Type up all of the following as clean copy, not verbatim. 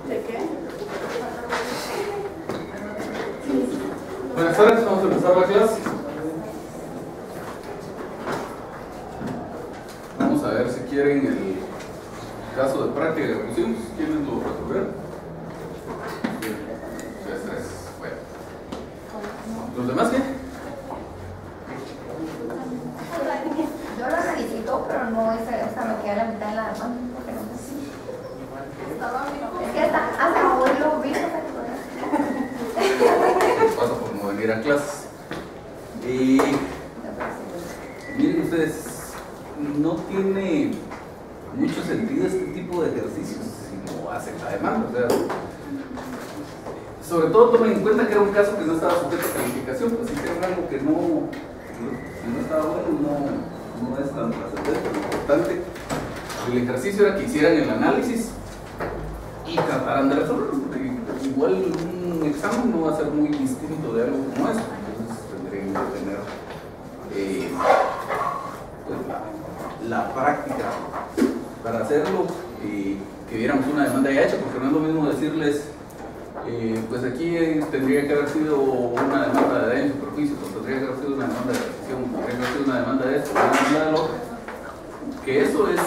¿De qué? Buenas tardes, vamos a empezar la clase. Vamos a ver si quieren el caso de práctica que pusimos. ¿Quieren lo resolver? Bueno. ¿Los demás qué? Yo lo solicito, pero no, esa me queda la mitad de la mano. Es que hasta hoy lo vi. Pasa por no venir a clases. Miren ustedes, no tiene mucho sentido este tipo de ejercicios si no hacen la demanda. O sea, sobre todo tomen en cuenta que era un caso que no estaba sujeto a calificación, pues si era algo que no estaba bueno, no es tan trascendente. Lo importante del ejercicio era que hicieran el análisis y trataran de resolverlo, porque igual un examen no va a ser muy distinto de algo como esto. Entonces tendrían que tener pues la práctica para hacerlo, que viéramos una demanda ya hecha, porque no es lo mismo decirles pues aquí tendría que haber sido una demanda de daños y perjuicios, o tendría que haber sido una demanda de rescisión, tendría que haber sido una demanda de esto, una demanda del otro, que eso es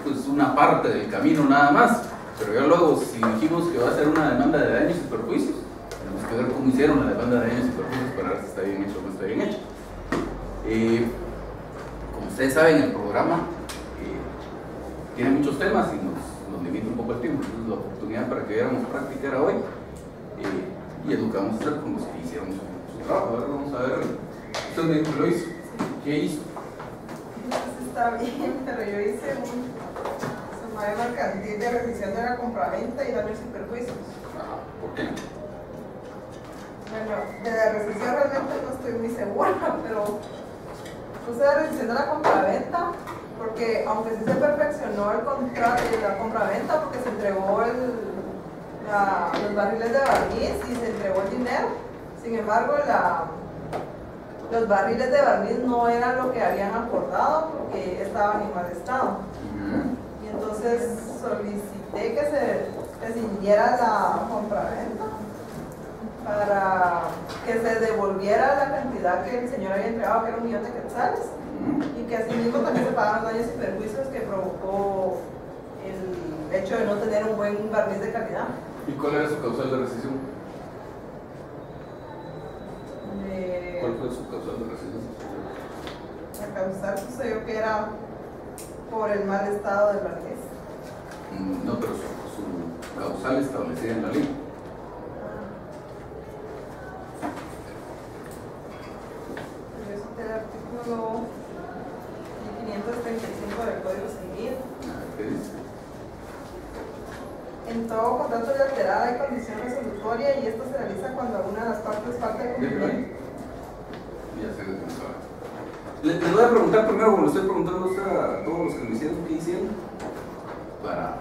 pues una parte del camino nada más. Pero ya luego, si dijimos que va a ser una demanda de daños y perjuicios, tenemos que ver cómo hicieron la demanda de daños y perjuicios para ver si está bien hecho o no está bien hecho. Como ustedes saben, el programa tiene muchos temas y nos limita un poco el tiempo. Entonces, la oportunidad para que viéramos práctica era hoy. Y es lo que vamos a hacer con los que hicieron su trabajo. Ahora vamos a ver. Usted me dijo que lo hizo. ¿Qué hizo? Está bien, pero yo hice un sumario mercantil de rescisión de la compraventa y daños y perjuicios. ¿Por qué? Bueno, de la rescisión realmente no estoy muy segura, pero puse la rescisión de la compraventa porque aunque sí se perfeccionó el contrato de la compraventa porque se entregó los barriles de barniz y se entregó el dinero, sin embargo los barriles de barniz no eran lo que habían acordado porque estaban en mal estado. Y entonces solicité que se siguiera la compraventa para que se devolviera la cantidad que el señor había entregado, que era 1 millón de quetzales, y que asimismo también se pagaran los daños y perjuicios que provocó el hecho de no tener un buen barniz de calidad. ¿Y cuál era su causal de rescisión? ¿Cuál fue su causal de rescisión? La causal sucedió que era por el mal estado del barniz. No, pero su causal establecida en la ley. Yo cité el artículo 535 del Código Civil. ¿Qué dice? En todo contrato bilateral hay condición resolutoria y esto se realiza cuando alguna de las partes falta de cumplimiento. Ya sé que no sabe. Les voy a preguntar primero, como le estoy preguntando a todos los que lo hicieron, ¿qué hicieron? Para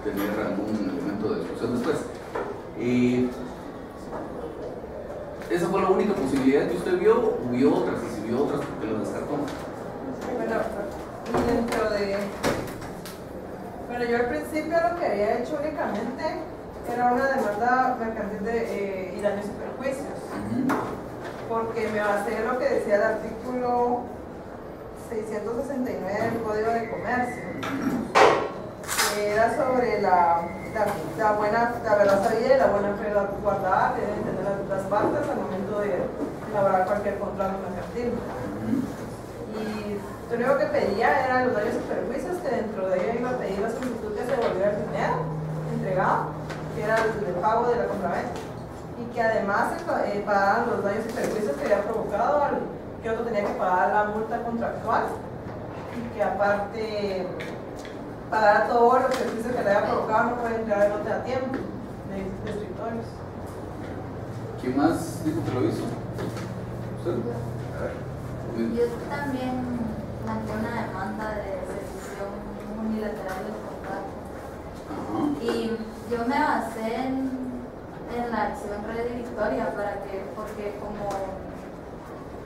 tener algún elemento de discusión después. ¿Esa fue la única posibilidad que usted vio? ¿O vio otras? Y si vio otras, ¿por qué las descartó? Bueno, yo al principio lo que había hecho únicamente era una demanda mercantil de daños y perjuicios, porque me basé en lo que decía el artículo 669 del Código de Comercio, que era sobre la verdad sabida y la buena fe guardada que deben tener las partes al momento de elaborar cualquier contrato mercantil. Y lo único que pedía eran los daños y perjuicios, que dentro de ello iba a pedir la solicitud que se devolviera el dinero entregado, que era el pago de la compraventa, y que además se pagaran los daños y perjuicios que había provocado que otro tenía que pagar la multa contractual, y que aparte pagara todos los servicios que le había provocado, no puede entregar el lote a tiempo de escritorios. ¿Quién más dijo que lo hizo? ¿Usted? A ver. Yo también planteé una demanda de rescisión unilateral del contrato. Y yo me basé en la acción Red y Victoria porque como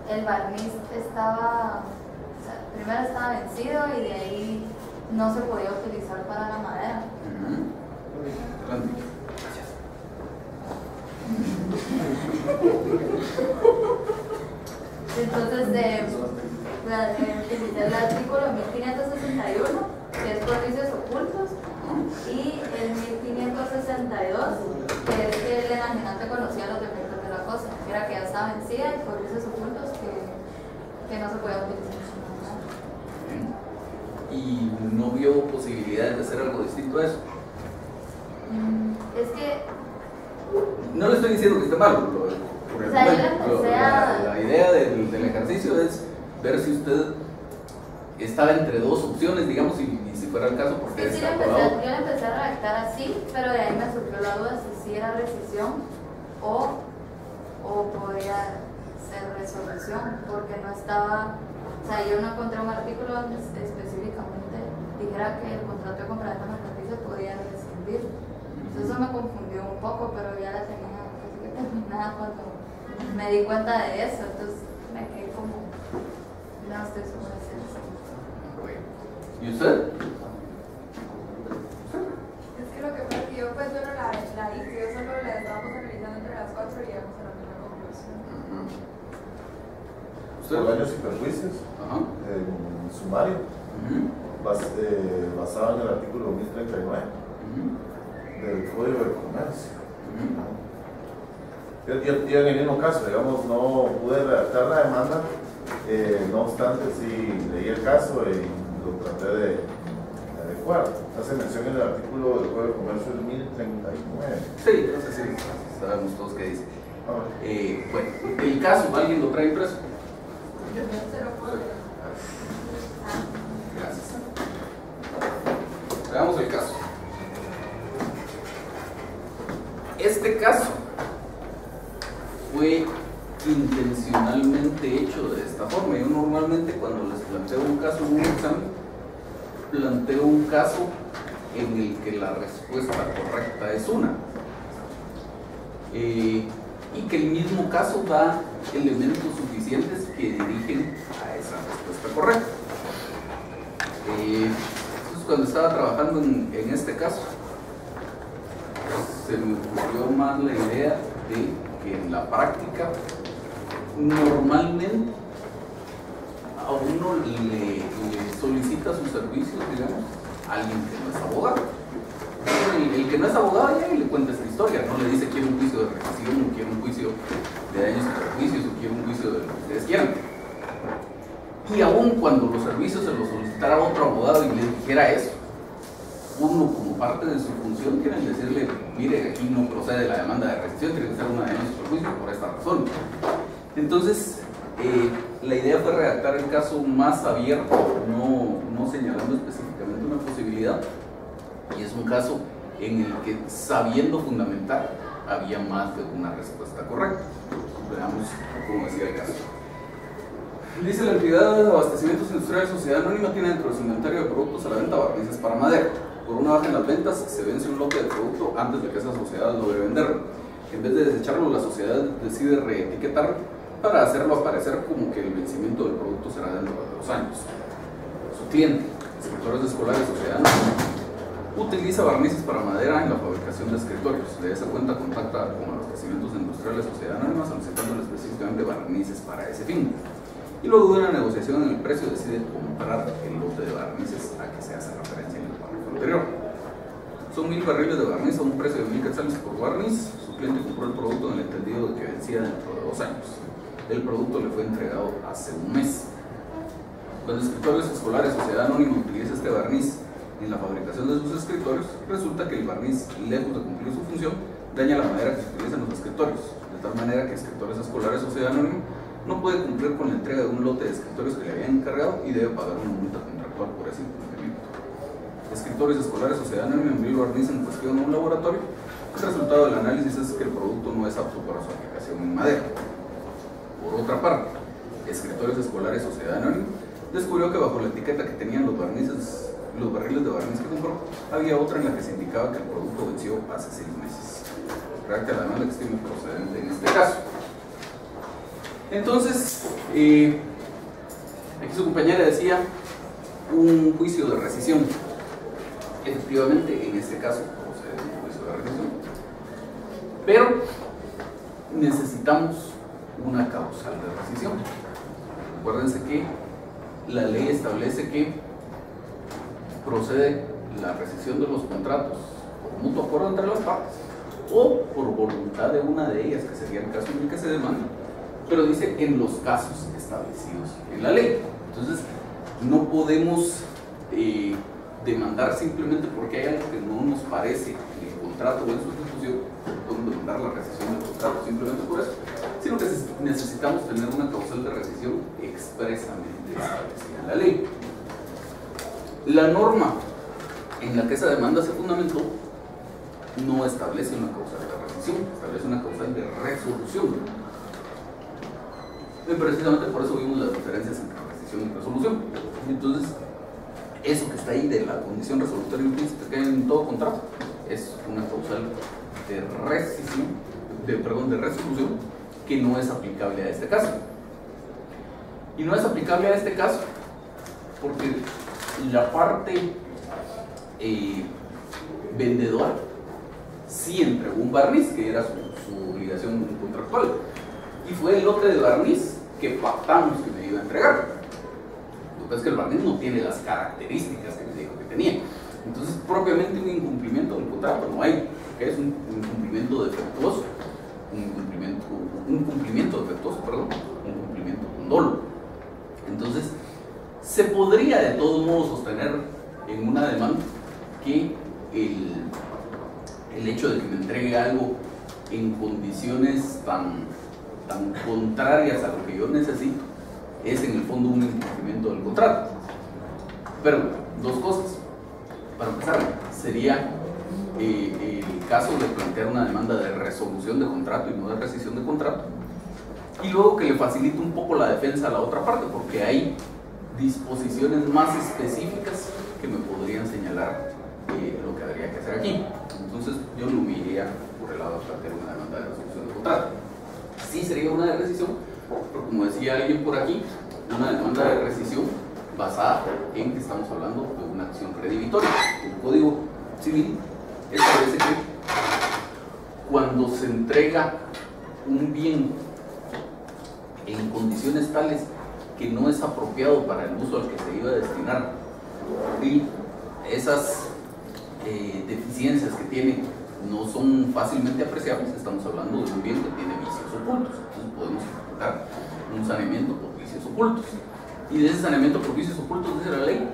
el barniz estaba, primero estaba vencido y de ahí no se podía utilizar para la madera. Entonces, utilicé el artículo 1561, que es por vicios ocultos, y el 1562, que es que el enajenante conocía los defectos de la cosa, que era que ya estaba vencida y por vicios ocultos que no se podía utilizar. ¿Y no vio posibilidades de hacer algo distinto a eso? Es que no le estoy diciendo que esté mal, por el o sea, yo momento, empecé pero a... la idea del ejercicio es ver si usted estaba entre dos opciones, digamos, y si fuera el caso, porque Sí, yo la empecé a redactar así, pero de ahí me surgió la duda si era rescisión o podría ser resolución, porque no estaba, o sea, yo no encontré un artículo donde específicamente dijera que el contrato de compraventa mercantil se podía rescindir. Entonces eso me confundió un poco, pero ya la tenía casi que terminada cuando me di cuenta de eso, entonces me quedé como, no estoy segura de eso. ¿Y usted? Es que lo que pasa es que yo pues yo no la hice, yo solo la estábamos analizando entre las 4 y llegamos a la misma conclusión. ¿Usted? Por daños y perjuicios, sumario, basado en el artículo 1039 del Código de Comercio. Yo en el mismo caso, digamos, no pude redactar la demanda, no obstante sí leí el caso y lo traté de adecuar. Hace mención en el artículo del Código de Comercio del 1039. Sí, no sé si sabemos todos qué dice. Bueno, el caso, ¿alguien lo trae impreso? Gracias. Veamos el caso. Este caso fue intencionalmente hecho de esta forma. Yo normalmente cuando les planteo un caso en un examen, planteo un caso en el que la respuesta correcta es una. Y que el mismo caso da elementos suficientes que dirigen a esa respuesta correcta. Entonces, cuando estaba trabajando en este caso, se me ocurrió más la idea de que en la práctica normalmente a uno le solicita sus servicios, digamos, a alguien que no es abogado. El que no es abogado ya le cuenta esta historia, no le dice quiero un juicio de rescisión, o quiero un juicio de daños y perjuicios, o quiero un juicio de lo que ustedes quieran. Y aún cuando los servicios se los solicitara a otro abogado y le dijera eso, uno como parte de su función tiene que decirle, mire, aquí no procede la demanda de rescisión, tiene que ser una de daños y perjuicios por esta razón. Entonces, la idea fue redactar el caso más abierto, no señalando específicamente una posibilidad, y es un caso en el que, sabiendo fundamentar, había más de una respuesta correcta. Veamos cómo decía el caso. Dice: la entidad de abastecimientos industriales Sociedad Anónima tiene dentro de su inventario de productos a la venta barnices para madera. Por una baja en las ventas, se vence un lote de producto antes de que esa sociedad logre venderlo. En vez de desecharlo, la sociedad decide reetiquetarlo para hacerlo aparecer como que el vencimiento del producto será dentro de 2 años. Su cliente, escritores escolares Sociedad Anónima, utiliza barnices para madera en la fabricación de escritorios. De esa cuenta contacta con abastecimientos industriales Sociedad Anónima solicitando específicamente barnices para ese fin. Y luego de una negociación en el precio decide comprar el lote de barnices a que se hace referencia en el párrafo anterior. Son 1000 barriles de barniz a un precio de 1000 quetzales por barniz. Su cliente compró el producto en el entendido de que vencía dentro de 2 años. El producto le fue entregado hace un mes. Cuando escritores escolares Sociedad Anónima utiliza este barniz en la fabricación de sus escritorios, resulta que el barniz, lejos de cumplir su función, daña la madera que se utiliza en los escritorios, de tal manera que escritores escolares Sociedad Anónima no puede cumplir con la entrega de un lote de escritorios que le habían encargado y debe pagar una multa contractual por ese incumplimiento. Escritores escolares Sociedad Anónima envió el barniz en cuestión a un laboratorio. El resultado del análisis es que el producto no es apto para su aplicación en madera. Por otra parte, escritores escolares Sociedad Anónima descubrió que bajo la etiqueta que tenían los barriles de barniz que compró, había otra en la que se indicaba que el producto venció hace 6 meses. Redacta la demanda que estime procedente en este caso. Entonces, aquí su compañera decía un juicio de rescisión. Efectivamente, en este caso procede un juicio de rescisión, pero necesitamos una causal de rescisión. recuérdense que la ley establece que procede la rescisión de los contratos por mutuo acuerdo entre las partes o por voluntad de una de ellas, que sería el caso en el que se demanda, pero dice en los casos establecidos en la ley. Entonces, no podemos demandar simplemente porque hay algo que no nos parece en el contrato o en su ejecución, podemos demandar la rescisión del contrato simplemente por eso, sino que necesitamos tener una causal de rescisión expresamente establecida en la ley. La norma en la que esa demanda se fundamentó no establece una causal de rescisión, establece una causal de resolución. Y precisamente por eso vimos las diferencias entre rescisión y resolución. Entonces, eso que está ahí de la condición resolutoria implícita que hay en todo contrato es una causal de rescisión, de resolución, que no es aplicable a este caso. Y no es aplicable a este caso porque la parte vendedora sí entregó un barniz, que era su obligación contractual, y fue el lote de barniz que pactamos que me iba a entregar. Lo que es que el barniz no tiene las características que me dijo que tenía. Entonces, propiamente un incumplimiento del contrato no hay, que es un incumplimiento defectuoso, un cumplimiento con dolo. Entonces, se podría de todos modos sostener en una demanda que el hecho de que me entregue algo en condiciones tan contrarias a lo que yo necesito es en el fondo un incumplimiento del contrato. Pero dos cosas. Para empezar, sería el caso de plantear una demanda de resolución de contrato y no de rescisión de contrato, y luego que le facilite un poco la defensa a la otra parte, porque hay disposiciones más específicas que me podrían señalar lo que habría que hacer aquí. Entonces yo no me iría por el lado de plantear una demanda de resolución de contrato. Sí sería una de rescisión, pero como decía alguien por aquí, una demanda de rescisión basada en que estamos hablando de una acción redivitoria. El Código Civil establece que cuando se entrega un bien en condiciones tales que no es apropiado para el uso al que se iba a destinar y esas deficiencias que tiene no son fácilmente apreciables, estamos hablando de un bien que tiene vicios ocultos. Entonces podemos ejecutar un saneamiento por vicios ocultos, y de ese saneamiento por vicios ocultos, dice la ley,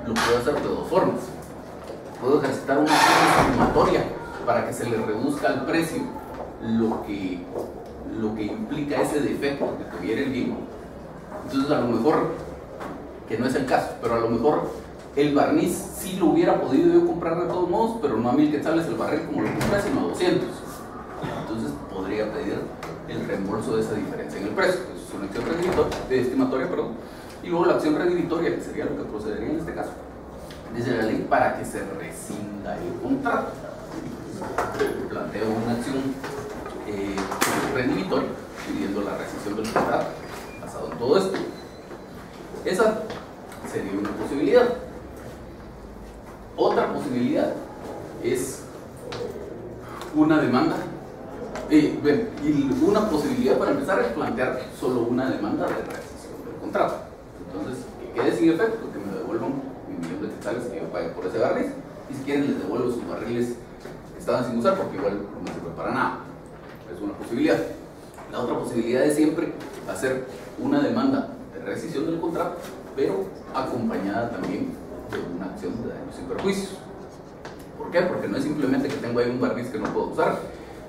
lo puedo hacer de dos formas. Puedo ejercitar una acción estimatoria para que se le reduzca al precio lo que implica ese defecto que tuviera el bien. Entonces, a lo mejor, que no es el caso, pero a lo mejor el barniz sí lo hubiera podido yo comprar de todos modos, pero no a 1000 quetzales el barril como lo compré, sino a 200. Entonces podría pedir el reembolso de esa diferencia en el precio. Eso es una acción estimatoria, y luego la acción redivitoria, que sería lo que procedería en este caso, dice la ley, para que se rescinda el contrato. Planteo una acción redivitoria pidiendo la rescisión del contrato basado en todo esto. Esa sería una posibilidad. Otra posibilidad es una demanda, y una posibilidad para empezar es plantear solo una demanda de rescisión del contrato. Entonces, que quede sin efecto, que me devuelvan mi 1.000.000 de quetzales que yo pague por ese barril, y si quieren les devuelvo sus barriles que estaban sin usar, porque igual no me sirve para nada. Es una posibilidad. La otra posibilidad es siempre hacer una demanda de rescisión del contrato, pero acompañada también de una acción de daños y perjuicios. ¿Por qué? Porque no es simplemente que tengo ahí un barniz que no puedo usar,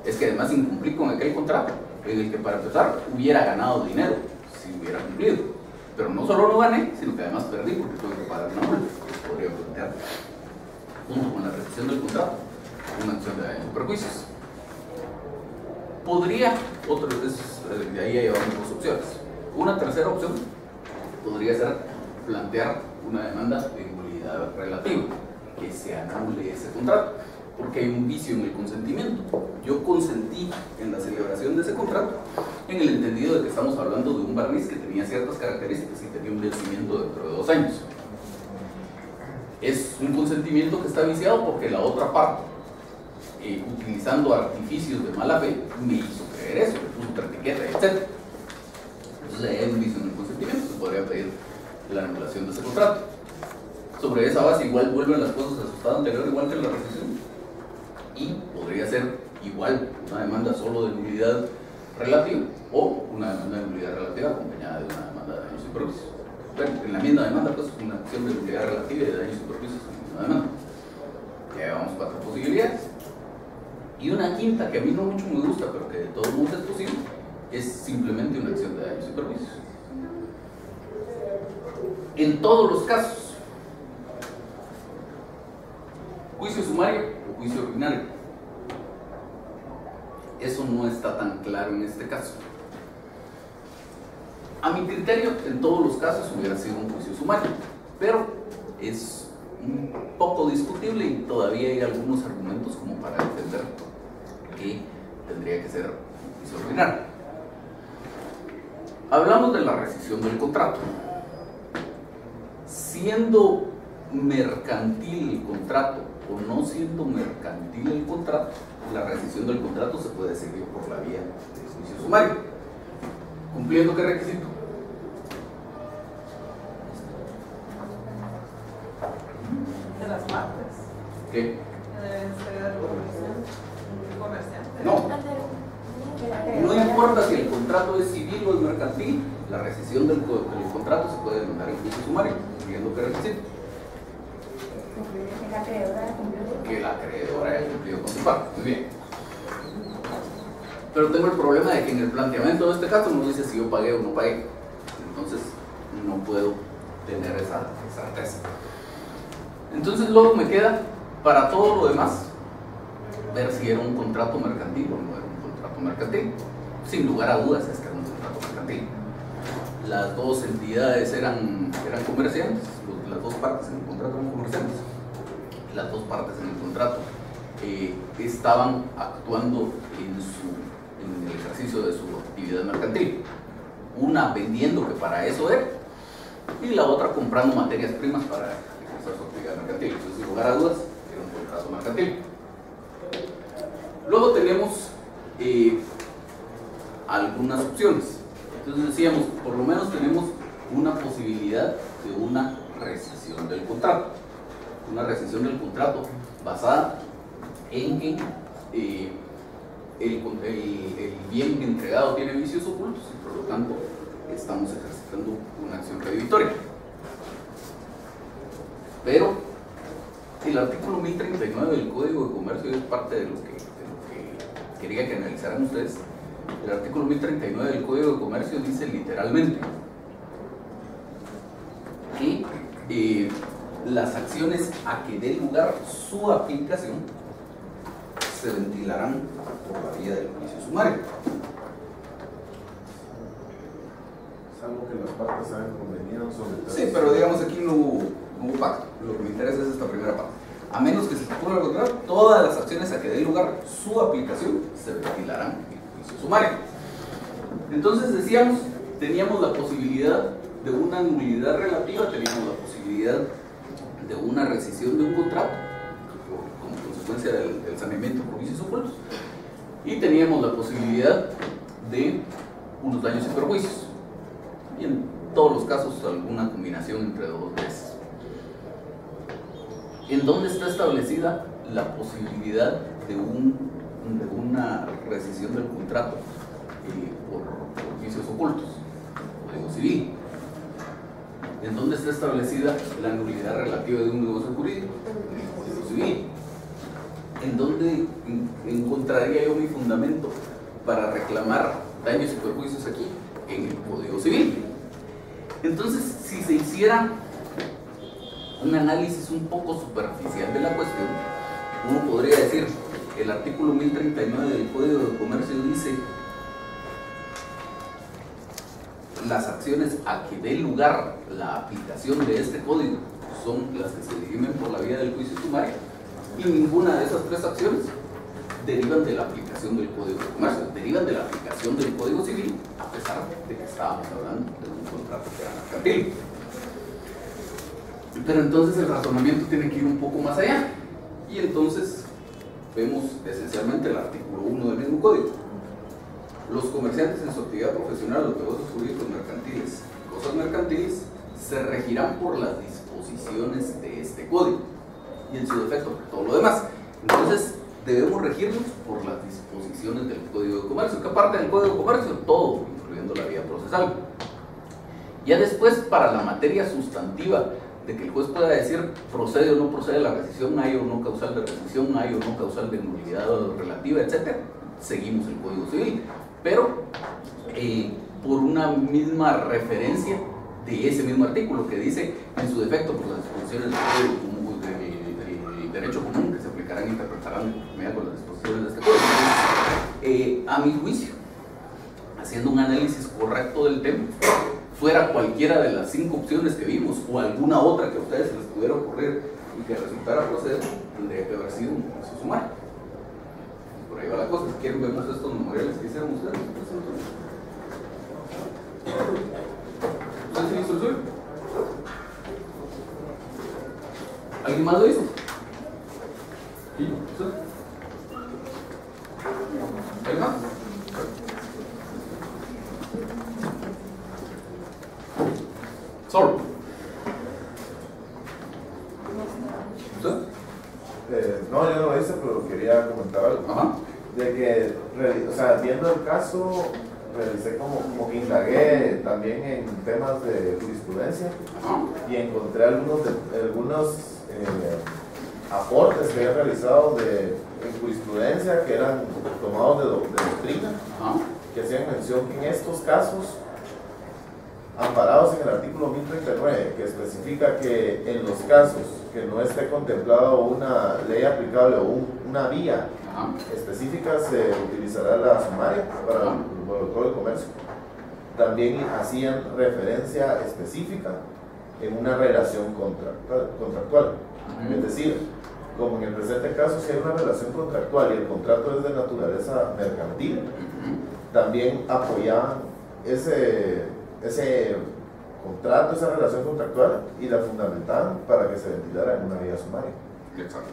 es que además incumplí con aquel contrato en el que, para empezar, hubiera ganado dinero si hubiera cumplido. Pero no solo no gané, sino que además perdí porque tuve que pagar una multa. Podría plantear, junto con la rescisión del contrato, una acción de daños y perjuicios. Podría, de ahí llevamos dos opciones. Una tercera opción podría ser plantear una demanda de nulidad relativa, que se anule ese contrato, porque hay un vicio en el consentimiento. Yo consentí en la celebración de ese contrato en el entendido de que estamos hablando de un barniz que tenía ciertas características y tenía un vencimiento dentro de 2 años. Es un consentimiento que está viciado porque la otra parte, utilizando artificios de mala fe, me hizo creer eso, le puso otra etiqueta, etc. Entonces hay un vicio en el consentimiento, se podría pedir la anulación de ese contrato. Sobre esa base igual vuelven las cosas a su estado anterior, igual que la rescisión, y podría ser igual una demanda solo de nulidad relativa o una demanda de nulidad relativa acompañada de una demanda de daños y perjuicios. Bueno, en la misma demanda, pues una acción de nulidad relativa y de daños y perjuicios en la misma demanda. Ya llevamos 4 posibilidades. Y una quinta que a mí no mucho me gusta, pero que de todos modos es posible, es simplemente una acción de daños y perjuicios. En todos los casos, juicio sumario o juicio ordinario. Eso no está tan claro en este caso. A mi criterio, en todos los casos hubiera sido un juicio sumario, pero es un poco discutible y todavía hay algunos argumentos como para defender que tendría que ser un juicio ordinario. Hablamos de la rescisión del contrato. Siendo mercantil el contrato o no siendo mercantil el contrato, la rescisión del contrato se puede seguir por la vía del juicio sumario. ¿Cumpliendo qué requisito? De las partes. ¿Qué? Que deben ser comerciantes. No. No importa si el contrato es civil o es mercantil, la rescisión del contrato se puede demandar en juicio sumario, cumpliendo qué requisito. Que la acreedora haya cumplido con su parte. Muy bien. Pero tengo el problema de que en el planteamiento de este caso no dice si yo pagué o no pagué. Entonces no puedo tener esa certeza. Entonces luego me queda, para todo lo demás, ver si era un contrato mercantil o no era un contrato mercantil. Sin lugar a dudas es que era un contrato mercantil. Las dos entidades eran comerciantes, las dos partes en el contrato eran comerciantes. Las dos partes en el contrato estaban actuando en el ejercicio de su actividad mercantil. Una vendiendo, que para eso era, y la otra comprando materias primas para ejercer su actividad mercantil. Entonces, sin lugar a dudas, era un contrato mercantil. Luego tenemos algunas opciones. Entonces decíamos, por lo menos tenemos una posibilidad de una rescisión del contrato. Una rescisión del contrato basada en que el bien entregado tiene vicios ocultos y por lo tanto estamos ejercitando una acción redivitoria. Pero el artículo 1039 del Código de Comercio es parte de lo que quería que analizaran ustedes. El artículo 1039 del Código de Comercio dice literalmente que las acciones a que dé lugar su aplicación se ventilarán por la vía del juicio sumario. Es algo que las partes saben convenieron sobre todo. Sí, pero digamos aquí no hubo pacto. Lo que me interesa es esta primera parte. A menos que se estipule lo contrario, todas las acciones a que dé lugar su aplicación se ventilarán en el juicio sumario. Entonces decíamos, teníamos la posibilidad de una nulidad relativa, teníamos la posibilidad de una rescisión de un contrato como consecuencia del saneamiento por vicios ocultos, y teníamos la posibilidad de unos daños y perjuicios, y en todos los casos alguna combinación entre dos de esas. ¿En dónde está establecida la posibilidad de una rescisión del contrato por vicios ocultos? Código civil. ¿En dónde está establecida la nulidad relativa de un negocio jurídico? En el Código civil. ¿En dónde encontraría yo mi fundamento para reclamar daños y perjuicios aquí? En el Código civil. Entonces, si se hiciera un análisis un poco superficial de la cuestión, uno podría decir, el artículo 1039 del Código de Comercio dice: las acciones a que dé lugar la aplicación de este código son las que se dirimen por la vía del juicio sumario, y ninguna de esas tres acciones derivan de la aplicación del Código de Comercio, derivan de la aplicación del Código Civil, a pesar de que estábamos hablando de un contrato que era mercantil. Pero entonces el razonamiento tiene que ir un poco más allá, y entonces vemos esencialmente el artículo 1 del mismo código. Los comerciantes en su actividad profesional, los negocios jurídicos mercantiles, cosas mercantiles se regirán por las disposiciones de este código y en su defecto por todo lo demás. Entonces debemos regirnos por las disposiciones del Código de Comercio, que aparte del Código de Comercio, todo, incluyendo la vía procesal. Ya después, para la materia sustantiva, de que el juez pueda decir procede o no procede la rescisión, hay o no causal de rescisión, hay o no causal de nulidad relativa, etc., seguimos el Código Civil, pero por una misma referencia de ese mismo artículo que dice en su defecto por las disposiciones del derecho común que se aplicarán e interpretarán de conformidad con las disposiciones de este código. A mi juicio, haciendo un análisis correcto del tema, fuera cualquiera de las 5 opciones que vimos o alguna otra que a ustedes se les pudiera ocurrir y que resultara proceder, tendría que haber sido un juicio sumario. Por ahí va la cosa. Si quieren, vemos estos memoriales que hicieron ustedes. ¿Usted sí hizo el suyo? ¿Alguien más lo hizo? ¿Sí? ¿Usted? ¿Alguien más? Solo. ¿Usted? No, yo no lo hice, pero quería comentar algo. Ajá. De que, o sea, viendo el caso, realicé como que indagué también en temas de jurisprudencia. Ajá. Y encontré algunos aportes que había realizado en jurisprudencia que eran tomados de doctrina, Ajá. que hacían mención que en estos casos, amparados en el artículo 1039, que especifica que en los casos que no esté contemplado una ley aplicable o una vía específica, se utilizará la sumaria para el Código de Comercio. También hacían referencia específica en una relación contractual. Es decir, como en el presente caso, si hay una relación contractual y el contrato es de naturaleza mercantil, también apoyaban ese contrato, esa relación contractual, y la fundamentaban para que se ventilara en una vía sumaria. Exacto.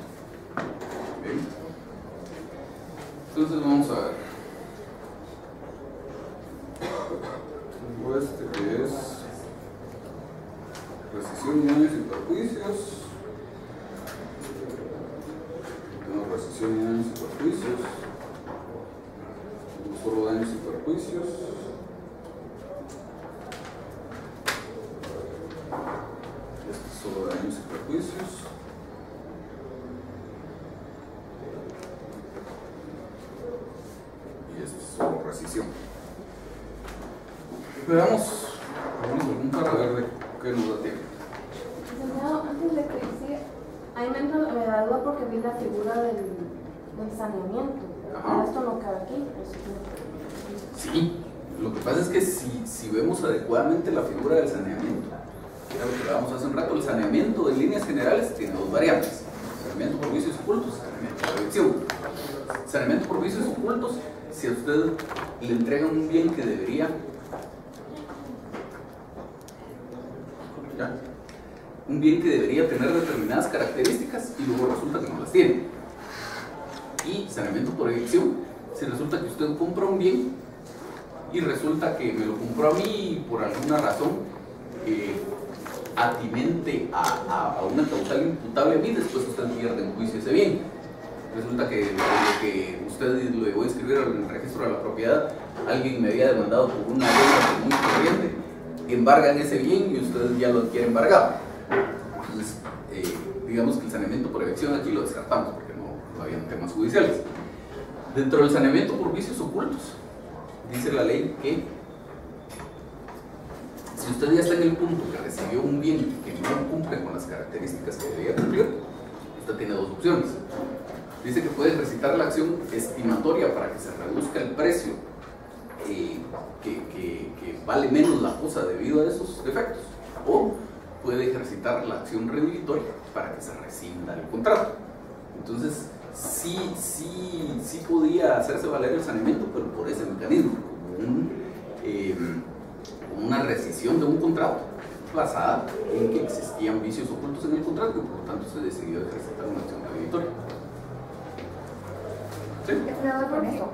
Bien. Entonces vamos a ver. Tengo este que es rescisión, daños y perjuicios. Tengo rescisión y daños y perjuicios. Tengo solo daños y perjuicios. Este es solo daños y perjuicios. Y este es solo rescisión. Veamos alguna pregunta a ver de qué nos da tiempo. Licenciado, antes de que dice, ahí me da duda porque vi la figura del saneamiento. Ajá. Esto no cabe aquí. Sí, lo que pasa es que si vemos adecuadamente la figura del saneamiento, que era lo que hablábamos hace un rato, el saneamiento en líneas generales tiene 2 variantes: saneamiento por vicios ocultos, saneamiento por evicción. Saneamiento por vicios ocultos, si a usted le entregan un bien que debería tener determinadas características y luego resulta que no las tiene. Y saneamiento por evicción, si resulta que usted compra un bien y resulta que me lo compró a mí y por alguna razón atinente a una causal imputable a mí, después usted pierde en juicio ese bien. Resulta que lo que usted lo dejó inscribir en el registro de la propiedad, alguien me había demandado por una deuda muy corriente, embargan ese bien y usted ya lo quiere embargado. Entonces, digamos que el saneamiento por evicción aquí lo descartamos porque no habían temas judiciales. Dentro del saneamiento por vicios ocultos, dice la ley que si usted ya está en el punto que recibió un bien que no cumple con las características que debía cumplir, usted tiene 2 opciones. Dice que puede ejercitar la acción estimatoria para que se reduzca el precio que vale menos la cosa debido a esos defectos, o puede ejercitar la acción redimitoria para que se rescinda el contrato. Entonces, sí podía hacerse valer el saneamiento, pero por ese mecanismo, como una rescisión de un contrato basada en que existían vicios ocultos en el contrato y por lo tanto se decidió ejercitar una acción redimitoria. ¿Sí? Por eso.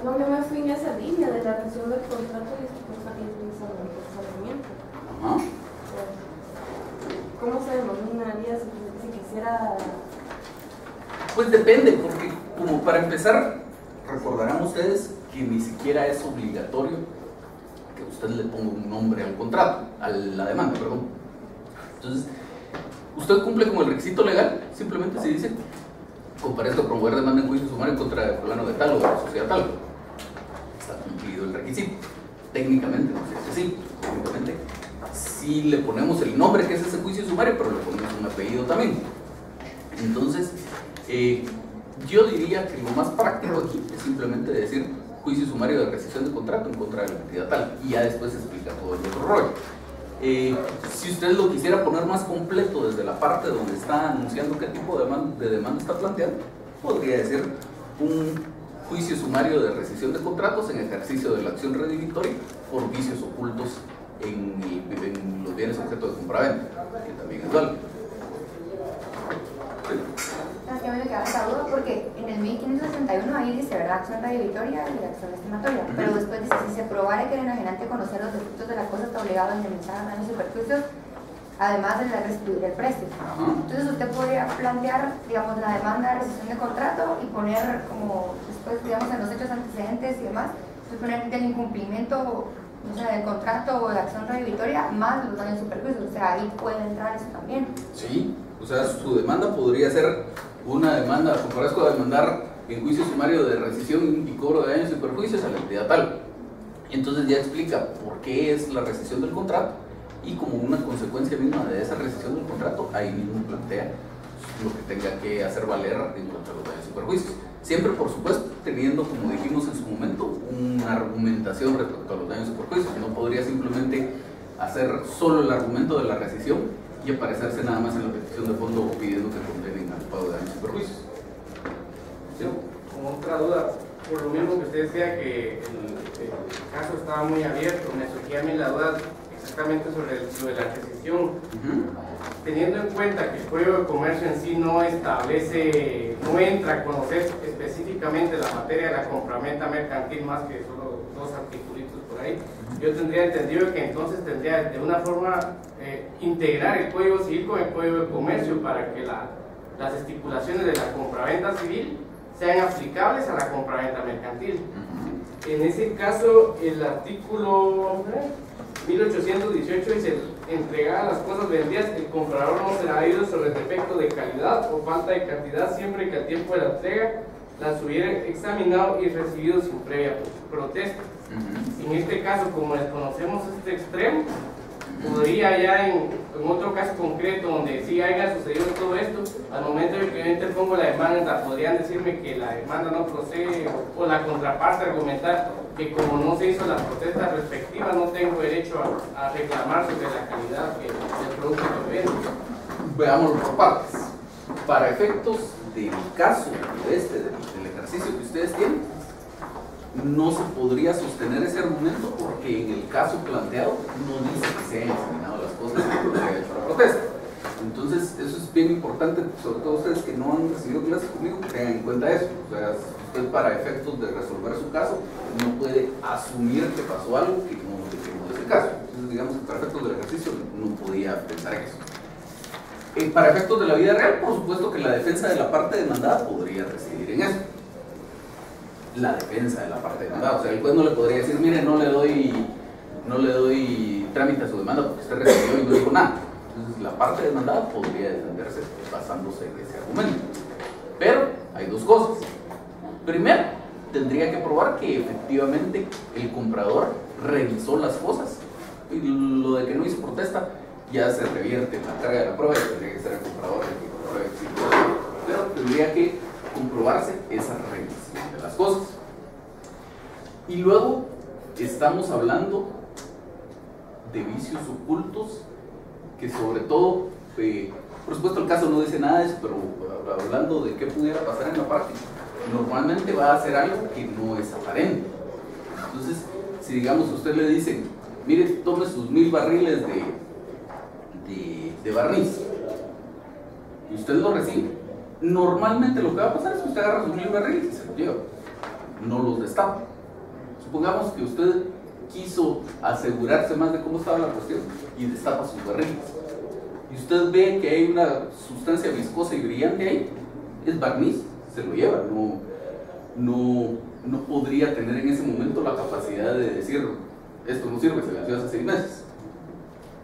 No me fui en esa línea de la relación del contrato y el saneamiento. Ajá. ¿Cómo se denominaría si quisiera? Pues depende, porque como para empezar, recordarán ustedes que ni siquiera es obligatorio que usted le ponga un nombre al contrato, a la demanda, perdón. Entonces, usted cumple con el requisito legal, simplemente se dice: comparezco a promover demanda en juicio sumario contra el fulano de tal o de la sociedad tal. Está cumplido el requisito. Técnicamente, no sé si sí, técnicamente sí le ponemos el nombre que es ese juicio sumario, pero le ponemos un apellido también. Entonces, yo diría que lo más práctico aquí es simplemente decir juicio sumario de rescisión de contrato en contra de la entidad tal, y ya después se explica todo el otro rollo. Si usted lo quisiera poner más completo desde la parte donde está anunciando qué tipo de demanda está planteando, podría decir un juicio sumario de rescisión de contratos en ejercicio de la acción redivitoria por vicios ocultos en los bienes objeto de compraventa, que también es válido. Es que a mí me queda esa duda porque en el 1561 ahí dice, ¿verdad? Acción redivitoria y acción estimatoria, pero después dice: si se probare que el enajenante conocer los defectos de la cosa está obligado a indemnizar daños y perjuicios, además de restituir el precio. Entonces usted podría plantear, digamos, la demanda de rescisión de contrato y poner como después, digamos, en los hechos antecedentes y demás, pues poner del incumplimiento, o sea, del contrato o de acción redivitoria más los daños y perjuicios. O sea, ahí puede entrar eso también. Sí, o sea, su demanda podría ser una demanda: comparezco a demandar en juicio sumario de rescisión y cobro de daños y perjuicios a la entidad tal. Entonces ya explica por qué es la rescisión del contrato, y como una consecuencia misma de esa rescisión del contrato, ahí mismo plantea lo que tenga que hacer valer en contra de los daños y perjuicios. Siempre, por supuesto, teniendo, como dijimos en su momento, una argumentación respecto a los daños y perjuicios. No podría simplemente hacer solo el argumento de la rescisión y aparecerse nada más en la petición de fondo pidiendo que condenen al pago de daños y perjuicios. ¿Sí? Como otra duda, por lo mismo que usted decía que el caso estaba muy abierto, me surgía a mí la duda exactamente sobre la rescisión. Teniendo en cuenta que el Código de Comercio en sí no establece, no entra a conocer específicamente la materia de la compraventa mercantil más que solo 2 articulitos por ahí, yo tendría entendido que entonces tendría de una forma integrar el Código Civil con el Código de Comercio para que las estipulaciones de la compraventa civil sean aplicables a la compraventa mercantil. En ese caso, el artículo 1818 dice: entregadas las cosas vendidas, el comprador no será debido sobre el defecto de calidad o falta de cantidad, siempre que al tiempo de la entrega las hubiera examinado y recibido sin previa protesta. En este caso, como desconocemos este extremo, podría ya en otro caso concreto donde sí haya sucedido todo esto, al momento de que yo interpongo la demanda, podrían decirme que la demanda no procede, o la contraparte argumentar que como no se hizo las protestas respectivas, no tengo derecho a reclamar sobre la calidad del producto que vendo. Veámoslo por partes. Para efectos del caso del ejercicio que ustedes tienen, no se podría sostener ese argumento porque en el caso planteado no dice que se hayan examinado las cosas y que se haya hecho la protesta. Entonces, eso es bien importante, sobre todo ustedes que no han recibido clases conmigo, que tengan en cuenta eso. O sea, usted, para efectos de resolver su caso, no puede asumir que pasó algo que no es el caso. Entonces, digamos que para efectos del ejercicio no podía pensar en eso. Para efectos de la vida real, por supuesto que la defensa de la parte demandada podría residir en eso. La defensa de la parte demandada, o sea, el juez no le podría decir: mire, no le doy trámite a su demanda porque usted recibió y no dijo nada. Entonces, la parte demandada podría defenderse basándose en ese argumento. Pero hay 2 cosas. Primero, tendría que probar que efectivamente el comprador revisó las cosas, y lo de que no hizo protesta ya se revierte en la carga de la prueba y tendría que ser el comprador el que compruebe que sí lo hizo. Pero tendría que comprobarse esa revisión de las cosas. Y luego estamos hablando de vicios ocultos que, sobre todo, por supuesto el caso no dice nada de eso, pero hablando de qué pudiera pasar en la práctica, normalmente va a ser algo que no es aparente. Entonces, si digamos a usted le dicen: mire, tome sus 1000 barriles de barniz, y usted lo recibe, normalmente lo que va a pasar es que usted agarra sus 1000 barriles y se los lleva, no los destapa. Supongamos que usted quiso asegurarse más de cómo estaba la cuestión y destapa sus barriles. Y usted ve que hay una sustancia viscosa y brillante ahí, es barniz, se lo lleva, no podría tener en ese momento la capacidad de decir, esto no sirve, se venció hace 6 meses.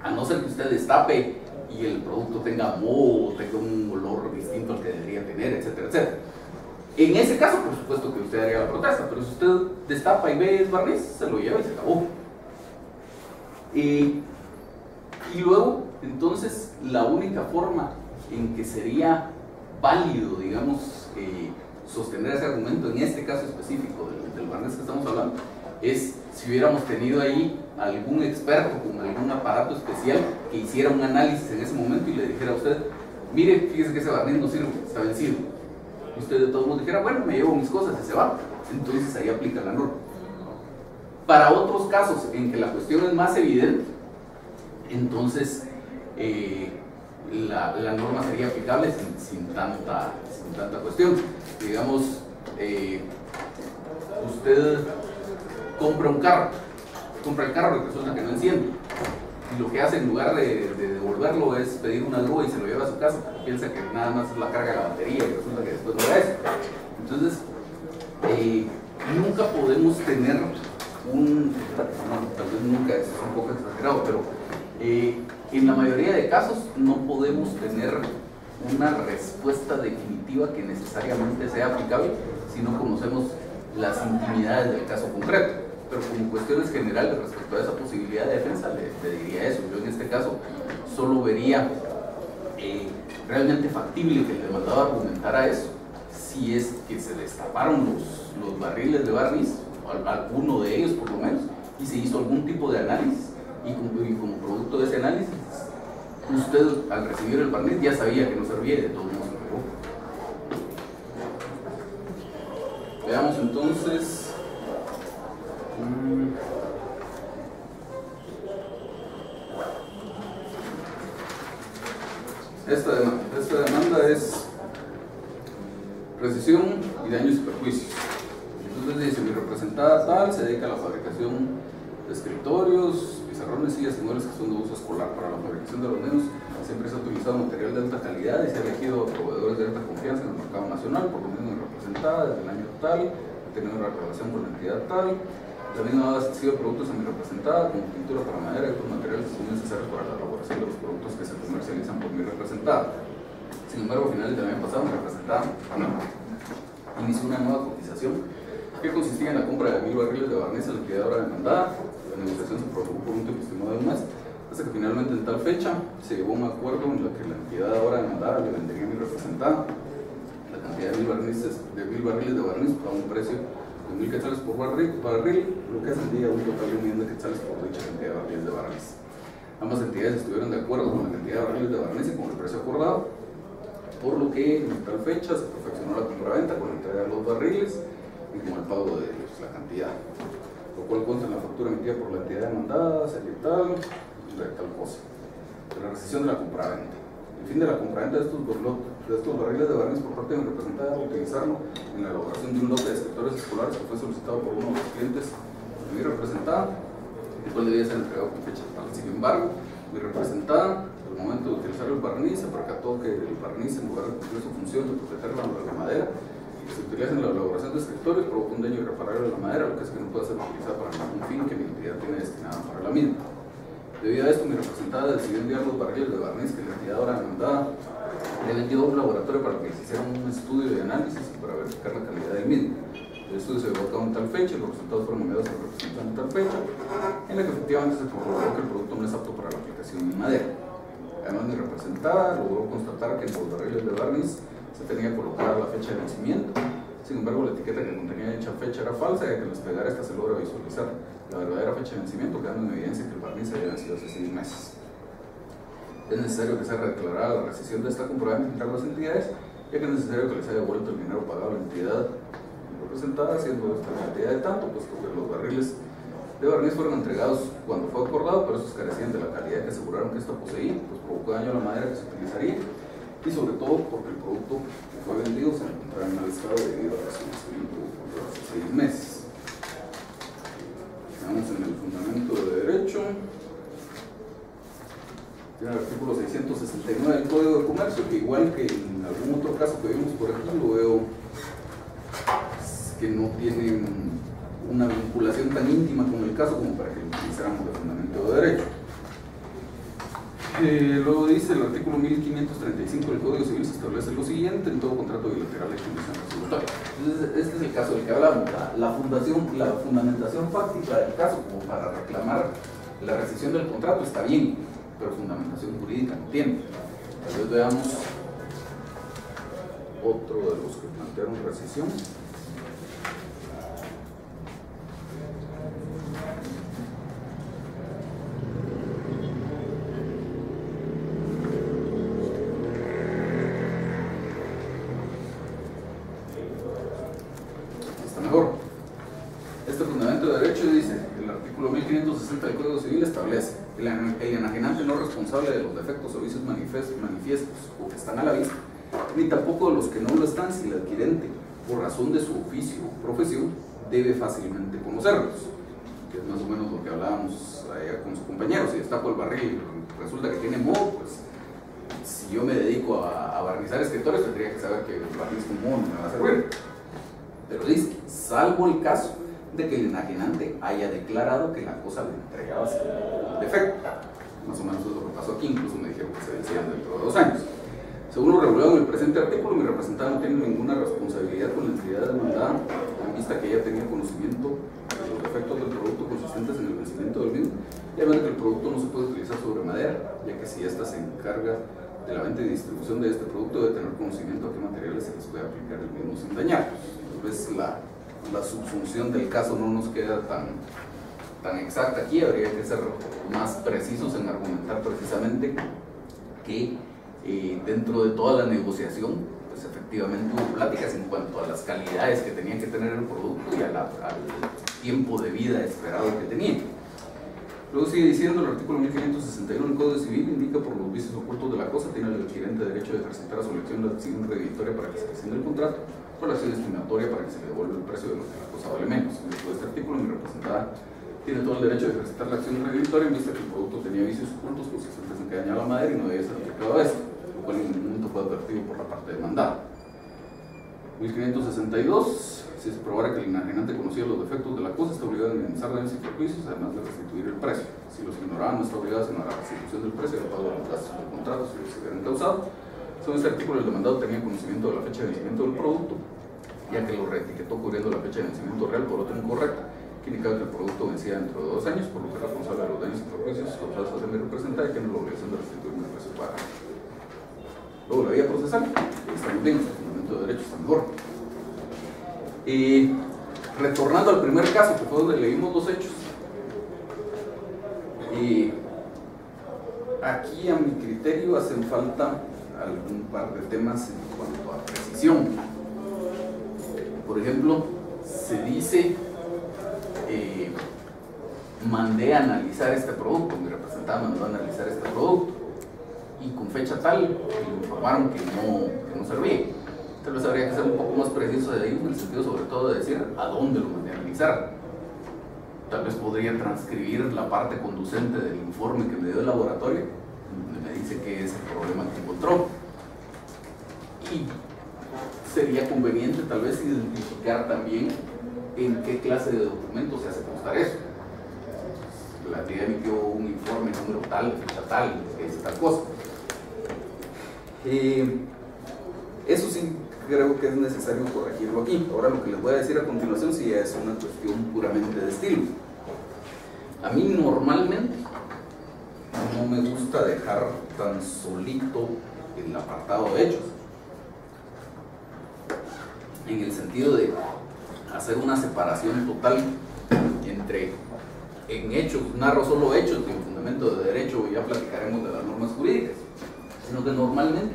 A no ser que usted destape y el producto tenga moho o tenga un olor distinto al que debería tener, etcétera, etcétera. En ese caso, por supuesto que usted haría la protesta, pero si usted destapa y ve es barniz, se lo lleva y se acabó. Y luego, entonces, la única forma en que sería válido, digamos, sostener ese argumento en este caso específico del barniz que estamos hablando, es si hubiéramos tenido ahí algún experto con algún aparato especial que hiciera un análisis en ese momento y le dijera a usted, mire, fíjese que ese barniz no sirve, está vencido. Y usted de todos modos dijera, bueno, me llevo mis cosas y se va. Entonces ahí aplica la norma. Para otros casos en que la cuestión es más evidente, entonces la norma sería aplicable sin tanta cuestión. Digamos, usted compra un carro, compra el carro y resulta que no enciende. Y lo que hace en lugar de devolverlo es pedir una grúa y se lo lleva a su casa, porque piensa que nada más la carga la batería y resulta que después no era eso. Entonces, nunca podemos tener tal vez nunca, es un poco exagerado, pero en la mayoría de casos no podemos tener una respuesta definitiva que necesariamente sea aplicable si no conocemos las intimidades del caso concreto. Pero como cuestiones generales respecto a esa posibilidad de defensa, le diría eso. Yo en este caso solo vería realmente factible que el demandado argumentara eso si es que se destaparon los barriles de barniz, alguno de ellos por lo menos, y se hizo algún tipo de análisis, y como producto de ese análisis, usted al recibir el barniz ya sabía que no servía y de todos modos lo pegó. Veamos entonces. Esta demanda es rescisión y daños y perjuicios. Entonces dice, mi representada tal se dedica a la fabricación de escritorios, pizarrones, sillas y muebles que son de uso escolar. Para la fabricación de los mismos siempre se ha utilizado material de alta calidad y se ha elegido proveedores de alta confianza en el mercado nacional. Por lo mismo, mi representada desde el año tal ha tenido una relación con la entidad tal. La misma ha abastecido productos a mi representada como pintura para madera y otros materiales que son necesarios para la elaboración de los productos que se comercializan por mi representada. Sin embargo, a finales del año pasado, mi representada inició una nueva cotización que consistía en la compra de 1000 barriles de barniz a la entidad ahora demandada. La negociación se prolongó por un tiempo estimado de un mes, hasta que finalmente en tal fecha se llegó a un acuerdo en el que la entidad ahora demandada le vendería a mi representada la cantidad de 1000 barriles de barniz a un precio de 1000 quetzales por barril, lo que ascendía a un total de 1.000.000 de quetzales por dicha cantidad de barriles de barniz. Ambas entidades estuvieron de acuerdo con la cantidad de barriles de barniz y con el precio acordado, por lo que en tal fecha se perfeccionó la compraventa con la entrega de los barriles y con el pago de la cantidad, lo cual consta en la factura emitida por la entidad demandada, serie tal, de tal cosa. De la rescisión de la compraventa. El fin de la compraventa de estos barriles de barniz por parte de mi representada era utilizarlo en la elaboración de un lote de escritorios escolares que fue solicitado por uno de los clientes de mi representada, el cual debía ser entregado con fecha tal. Sin embargo, mi representada, al momento de utilizar el barniz, se percató que el barniz, en lugar de cumplir su función de proteger la madera que se utiliza en la elaboración de escritorios, provocó un daño irreparable a la madera, lo que es que no puede ser utilizada para ningún fin que mi entidad tiene destinado para la misma. Debido a esto, mi representada decidió enviar los barriles de barniz que la entidad ahora demandada le vendió a un laboratorio para que se hiciera un estudio de análisis para verificar la calidad del mismo. El estudio se llevó a cabo en tal fecha y los resultados fueron enviados al representante en tal fecha, en la que efectivamente se comprobó que el producto no es apto para la aplicación en madera. Además, mi representada logró constatar que en los barriles de barniz se tenía colocada la fecha de vencimiento. Sin embargo, la etiqueta que contenía dicha fecha era falsa, y que al despegar esta se logra visualizar la verdadera fecha de vencimiento, quedando en evidencia que el barniz había vencido hace 6 meses. Es necesario que sea declarada la rescisión de esta compraventa entre ambas entidades, ya que es necesario que les haya devuelto el dinero pagado a la entidad representada, siendo esta cantidad de tanto, puesto que los barriles de barniz fueron entregados cuando fue acordado, pero estos carecían de la calidad que aseguraron que esta poseía, pues provocó daño a la madera que se utilizaría, y sobre todo porque el producto que fue vendido se encontraba en mal estado debido a su vencimiento por hace 6 meses. Veamos en el fundamento el artículo 669 del Código de Comercio, que igual que en algún otro caso que vimos por aquí, lo veo que no tiene una vinculación tan íntima con el caso como para que lo utilizáramos de fundamento de derecho. Luego dice el artículo 1535 del Código Civil, se establece lo siguiente: en todo contrato bilateral hay condición resolutoria. Entonces, este es el caso del que hablamos, la fundamentación fáctica del caso como para reclamar la rescisión del contrato está bien, pero fundamentación jurídica no tiene. Entonces veamos otro de los que plantearon rescisión. Este fundamento de derecho dice, el artículo 1560 del Código Civil establece: el enajenante no es responsable de los defectos o vicios manifiestos o que están a la vista, ni tampoco de los que no lo están, si el adquirente, por razón de su oficio o profesión, debe fácilmente conocerlos, que es más o menos lo que hablábamos allá con sus compañeros. Si destapo el barril y resulta que tiene moho, pues si yo me dedico a barnizar escritorios, tendría que saber que el barniz con moho no me va a servir. Pero dice, salvo el caso de que el enajenante haya declarado que la cosa le entregaba sin defecto. Más o menos es lo que pasó aquí, incluso me dijeron que se vencían dentro de 2 años. Según lo regulado en el presente artículo, mi representante no tiene ninguna responsabilidad con la entidad demandada, en vista que ella tenía conocimiento de los defectos del producto consistentes en el vencimiento del mismo, y además que el producto no se puede utilizar sobre madera, ya que si ésta se encarga de la venta y distribución de este producto, debe tener conocimiento a qué materiales se les puede aplicar el mismo sin dañarlos. Entonces la subsunción del caso no nos queda tan exacta aquí. Habría que ser más precisos en argumentar precisamente que dentro de toda la negociación, pues efectivamente hubo pláticas en cuanto a las calidades que tenía que tener el producto y al tiempo de vida esperado que tenía. Luego sigue diciendo el artículo 1561 del Código Civil, indica: por los vicios ocultos de la cosa, tiene el adquirente derecho de ejercitar a su elección la acción reditoria para que se rescinde el contrato, o la acción estimatoria para que se le devuelva el precio de lo que la cosa vale menos. Después de este artículo, mi representada tiene todo el derecho de ejercitar la acción reditoria en vista que el producto tenía vicios ocultos consistentes en que dañaba la madera y no debía ser aplicado a esto, lo cual en ningún momento fue advertido por la parte demandada. 1562, si se probara que el enajenante conocía los defectos de la cosa, está obligado a indemnizar daños y perjuicios, además de restituir el precio. Si los ignoraba, no está obligado sino a la restitución del precio y el pago de los gastos del contrato si los hubieran causado. Según este artículo, el demandado tenía conocimiento de la fecha de vencimiento del producto, ya que lo reetiquetó cubriendo la fecha de vencimiento real por otra incorrecta, que indicaba que el producto vencía dentro de 2 años, por lo que es responsable de los daños y perjuicios causados a mi representante, y tiene la obligación de restituirme el precio pagado. Luego la vía procesal, está muy bien, el fundamento de derecho está mejor. Retornando al primer caso, que fue donde leímos los hechos, aquí a mi criterio hacen falta algún par de temas en cuanto a precisión. Por ejemplo, se dice: mandé a analizar este producto, mi representante mandó a analizar este producto, y con fecha tal me informaron que no servía. Tal vez habría que ser un poco más preciso de ahí, en el sentido sobre todo de decir a dónde lo mandé a analizar. Tal vez podría transcribir la parte conducente del informe que me dio el laboratorio, donde me dice qué es el problema que encontró. Y sería conveniente tal vez identificar también en qué clase de documentos se hace constar eso. La entidad emitió un informe número tal, fecha tal, que dice tal cosa. Eso sí creo que es necesario corregirlo aquí. Ahora lo que les voy a decir a continuación sí es una cuestión puramente de estilo. A mí normalmente no me gusta dejar tan solito el apartado de hechos, en el sentido de hacer una separación total entre en hechos, narro solo hechos y en fundamento de derecho ya platicaremos de las normas jurídicas, sino que normalmente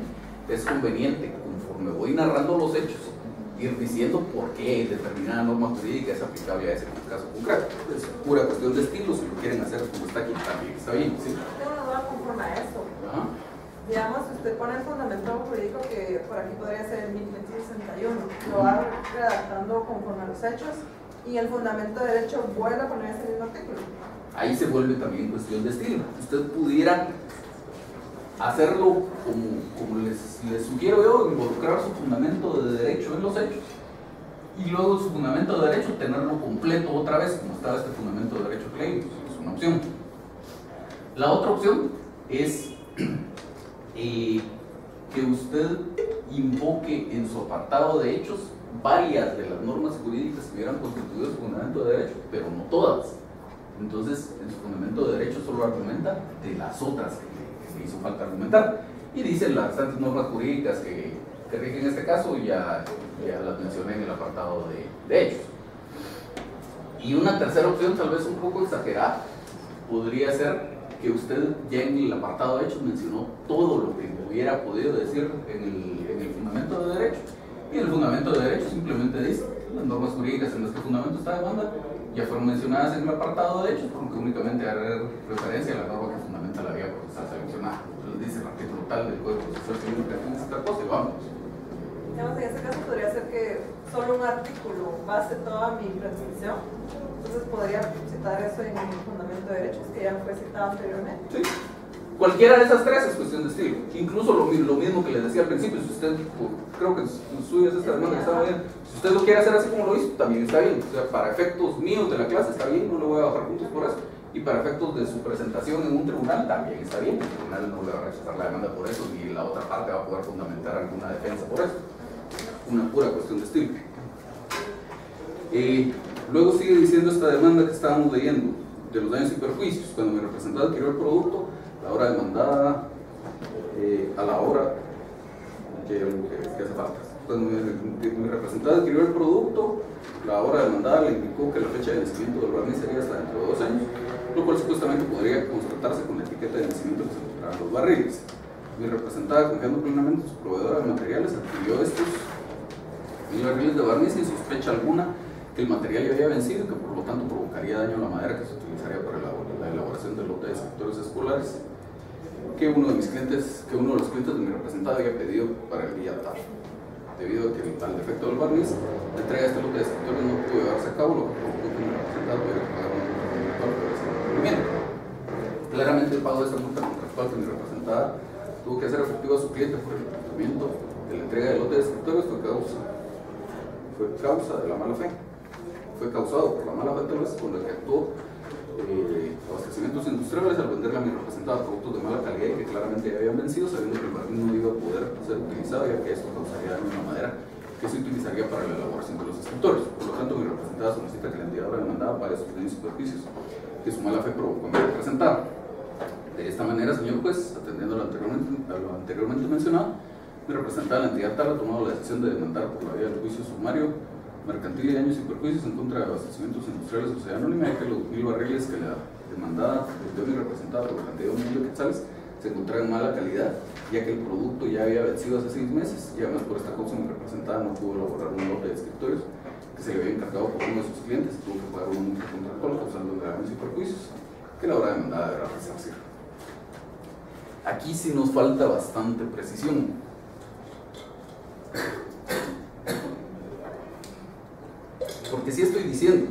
es conveniente, conforme voy narrando los hechos, ir diciendo por qué determinada norma jurídica es aplicable a ese caso concreto. Es pura cuestión de estilo, si lo quieren hacer como está aquí también está bien, ¿sí? Tengo una duda conforme a esto. Ajá. Digamos, usted pone el fundamento jurídico que por aquí podría ser el 1561, lo va redactando conforme a los hechos, y el fundamento de derecho vuelve a poner ese mismo artículo. Ahí se vuelve también cuestión de estilo. Usted pudiera hacerlo como les sugiero yo, involucrar su fundamento de derecho en los hechos, y luego su fundamento de derecho tenerlo completo otra vez, como estaba este fundamento de derecho claim, es una opción. La otra opción es que usted invoque en su apartado de hechos varias de las normas jurídicas que hubieran constituido su fundamento de derecho, pero no todas. Entonces, en su fundamento de derecho solo argumenta de las otras que le hizo falta argumentar. Y dice las restantes normas jurídicas que rigen este caso, ya las mencioné en el apartado de hechos. Y una tercera opción, tal vez un poco exagerada, podría ser que usted ya en el apartado de hechos mencionó todo lo que hubiera podido decir en el fundamento de derecho. Y el fundamento de derecho simplemente dice las normas jurídicas en las que el fundamento está demanda ya fueron mencionadas en el apartado de hechos, porque únicamente haré referencia a la norma que fundamenta la vía procesal seleccionada. Entonces dice el artículo tal del Código Procesal Civil que tiene esta cosa y vamos. Digamos, en este caso podría ser que solo un artículo base toda mi prescripción. Entonces podría citar eso en el fundamento de derechos que ya fue citado anteriormente. Sí. Cualquiera de esas tres es cuestión de estilo. Incluso lo mismo que les decía al principio, si usted, creo que suyo es esta demanda que estaba bien, si usted lo quiere hacer así como lo hizo, también está bien. O sea, para efectos míos de la clase está bien, no le voy a bajar puntos por eso. Y para efectos de su presentación en un tribunal también está bien. El tribunal no le va a rechazar la demanda por eso, ni la otra parte va a poder fundamentar alguna defensa por eso. Una pura cuestión de estilo. Luego sigue diciendo esta demanda que estábamos leyendo de los daños y perjuicios. Cuando mi representante adquirió el producto, la hora demandada a la hora que hace falta. Cuando mi representante adquirió el producto, la hora demandada le indicó que la fecha de vencimiento del barniz sería hasta dentro de 2 años, lo cual supuestamente podría constatarse con la etiqueta de vencimiento que se encontraba en los barriles. Mi representada, confiando plenamente en su proveedora de materiales, adquirió estos 1000 barriles de barniz sin sospecha alguna que el material ya había vencido y que por lo tanto provocaría daño a la madera que se utilizaría para la elaboración del lote de escritorios escolares que uno de los clientes de mi representado había pedido para el día tal. Debido a que al defecto del barniz, la entrega de este lote de escritorios no pudo llevarse a cabo, lo que provocó que mi representado tuviera que pagar una multa contractual por ese incumplimiento. Claramente el pago de esa multa contractual que mi representada tuvo que hacer efectivo a su cliente por el incumplimiento de la entrega del lote de escritorios fue causa de la mala fe. Fue causado por la mala fe con la que actuó abastecimientos industriales al venderle a mi representado productos de mala calidad y que claramente ya habían vencido, sabiendo que el barniz no iba a poder ser utilizado, ya que esto causaría daño a la madera que se utilizaría para la elaboración de los escritorios. Por lo tanto, mi representada solicita que la entidad ahora demandada pague sus daños y perjuicios que su mala fe provocó a mi representado. De esta manera, señor juez, atendiendo a lo anteriormente mencionado, mi representada, la entidad tal, ha tomado la decisión de demandar por la vía del juicio sumario mercantil y daños y perjuicios en contra de abastecimientos industriales de sociedad anónima, ya que los 1000 barriles que la demandada vendió a mi representada por la cantidad de 1 millón de quetzales se encontraba en mala calidad, ya que el producto ya había vencido hace 6 meses y además por esta causa mi representada no pudo elaborar un lote de escritorios que se le había encargado por uno de sus clientes y tuvo que pagar una multa contractual causando daños y perjuicios que la hora demandada deberá resarcir. Aquí sí nos falta bastante precisión. Porque si estoy diciendo,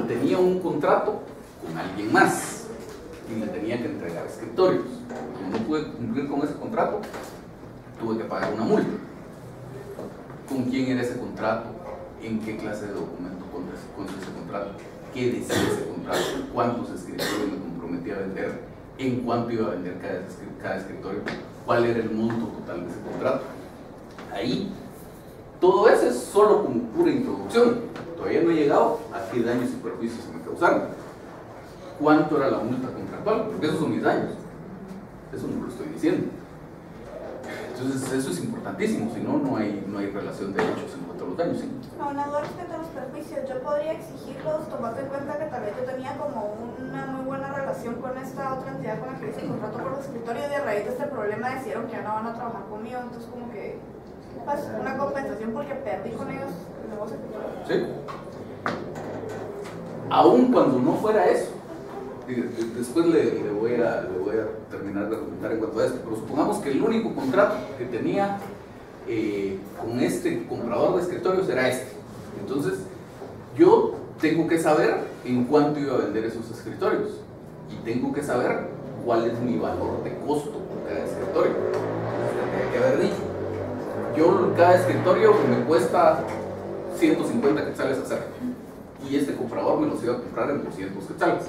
tenía un contrato con alguien más y le tenía que entregar escritorios. Como no pude cumplir con ese contrato, tuve que pagar una multa. ¿Con quién era ese contrato? ¿En qué clase de documento consta ese contrato? ¿Qué decía ese contrato? ¿Cuántos escritorios me comprometí a vender? ¿En cuánto iba a vender cada escritorio? ¿Cuál era el monto total de ese contrato? Ahí todo eso es solo como pura introducción. Todavía no he llegado a qué daños y perjuicios se me causaron. ¿Cuánto era la multa contractual? Porque esos son mis daños. Eso no lo estoy diciendo. Entonces eso es importantísimo, si no, no hay relación de hechos en cuanto a los daños. ¿Sí? Una duda respecto a los perjuicios. Yo podría exigirlos tomando en cuenta que tal vez yo tenía como una muy buena relación con esta otra entidad con la que hice el contrato por los escritorios y a raíz de este problema decidieron que ya no van a trabajar conmigo, entonces como que pues una compensación porque perdí con ellos el negocio. Sí. Aún cuando no fuera eso, después le voy a terminar de comentar en cuanto a esto, pero supongamos que el único contrato que tenía con este comprador de escritorios era este. Entonces yo tengo que saber en cuánto iba a vender esos escritorios y tengo que saber cuál es mi valor de costo por cada escritorio. Tendría que haber dicho, yo cada escritorio me cuesta 150 quetzales hacer, y este comprador me los iba a comprar en 200 quetzales.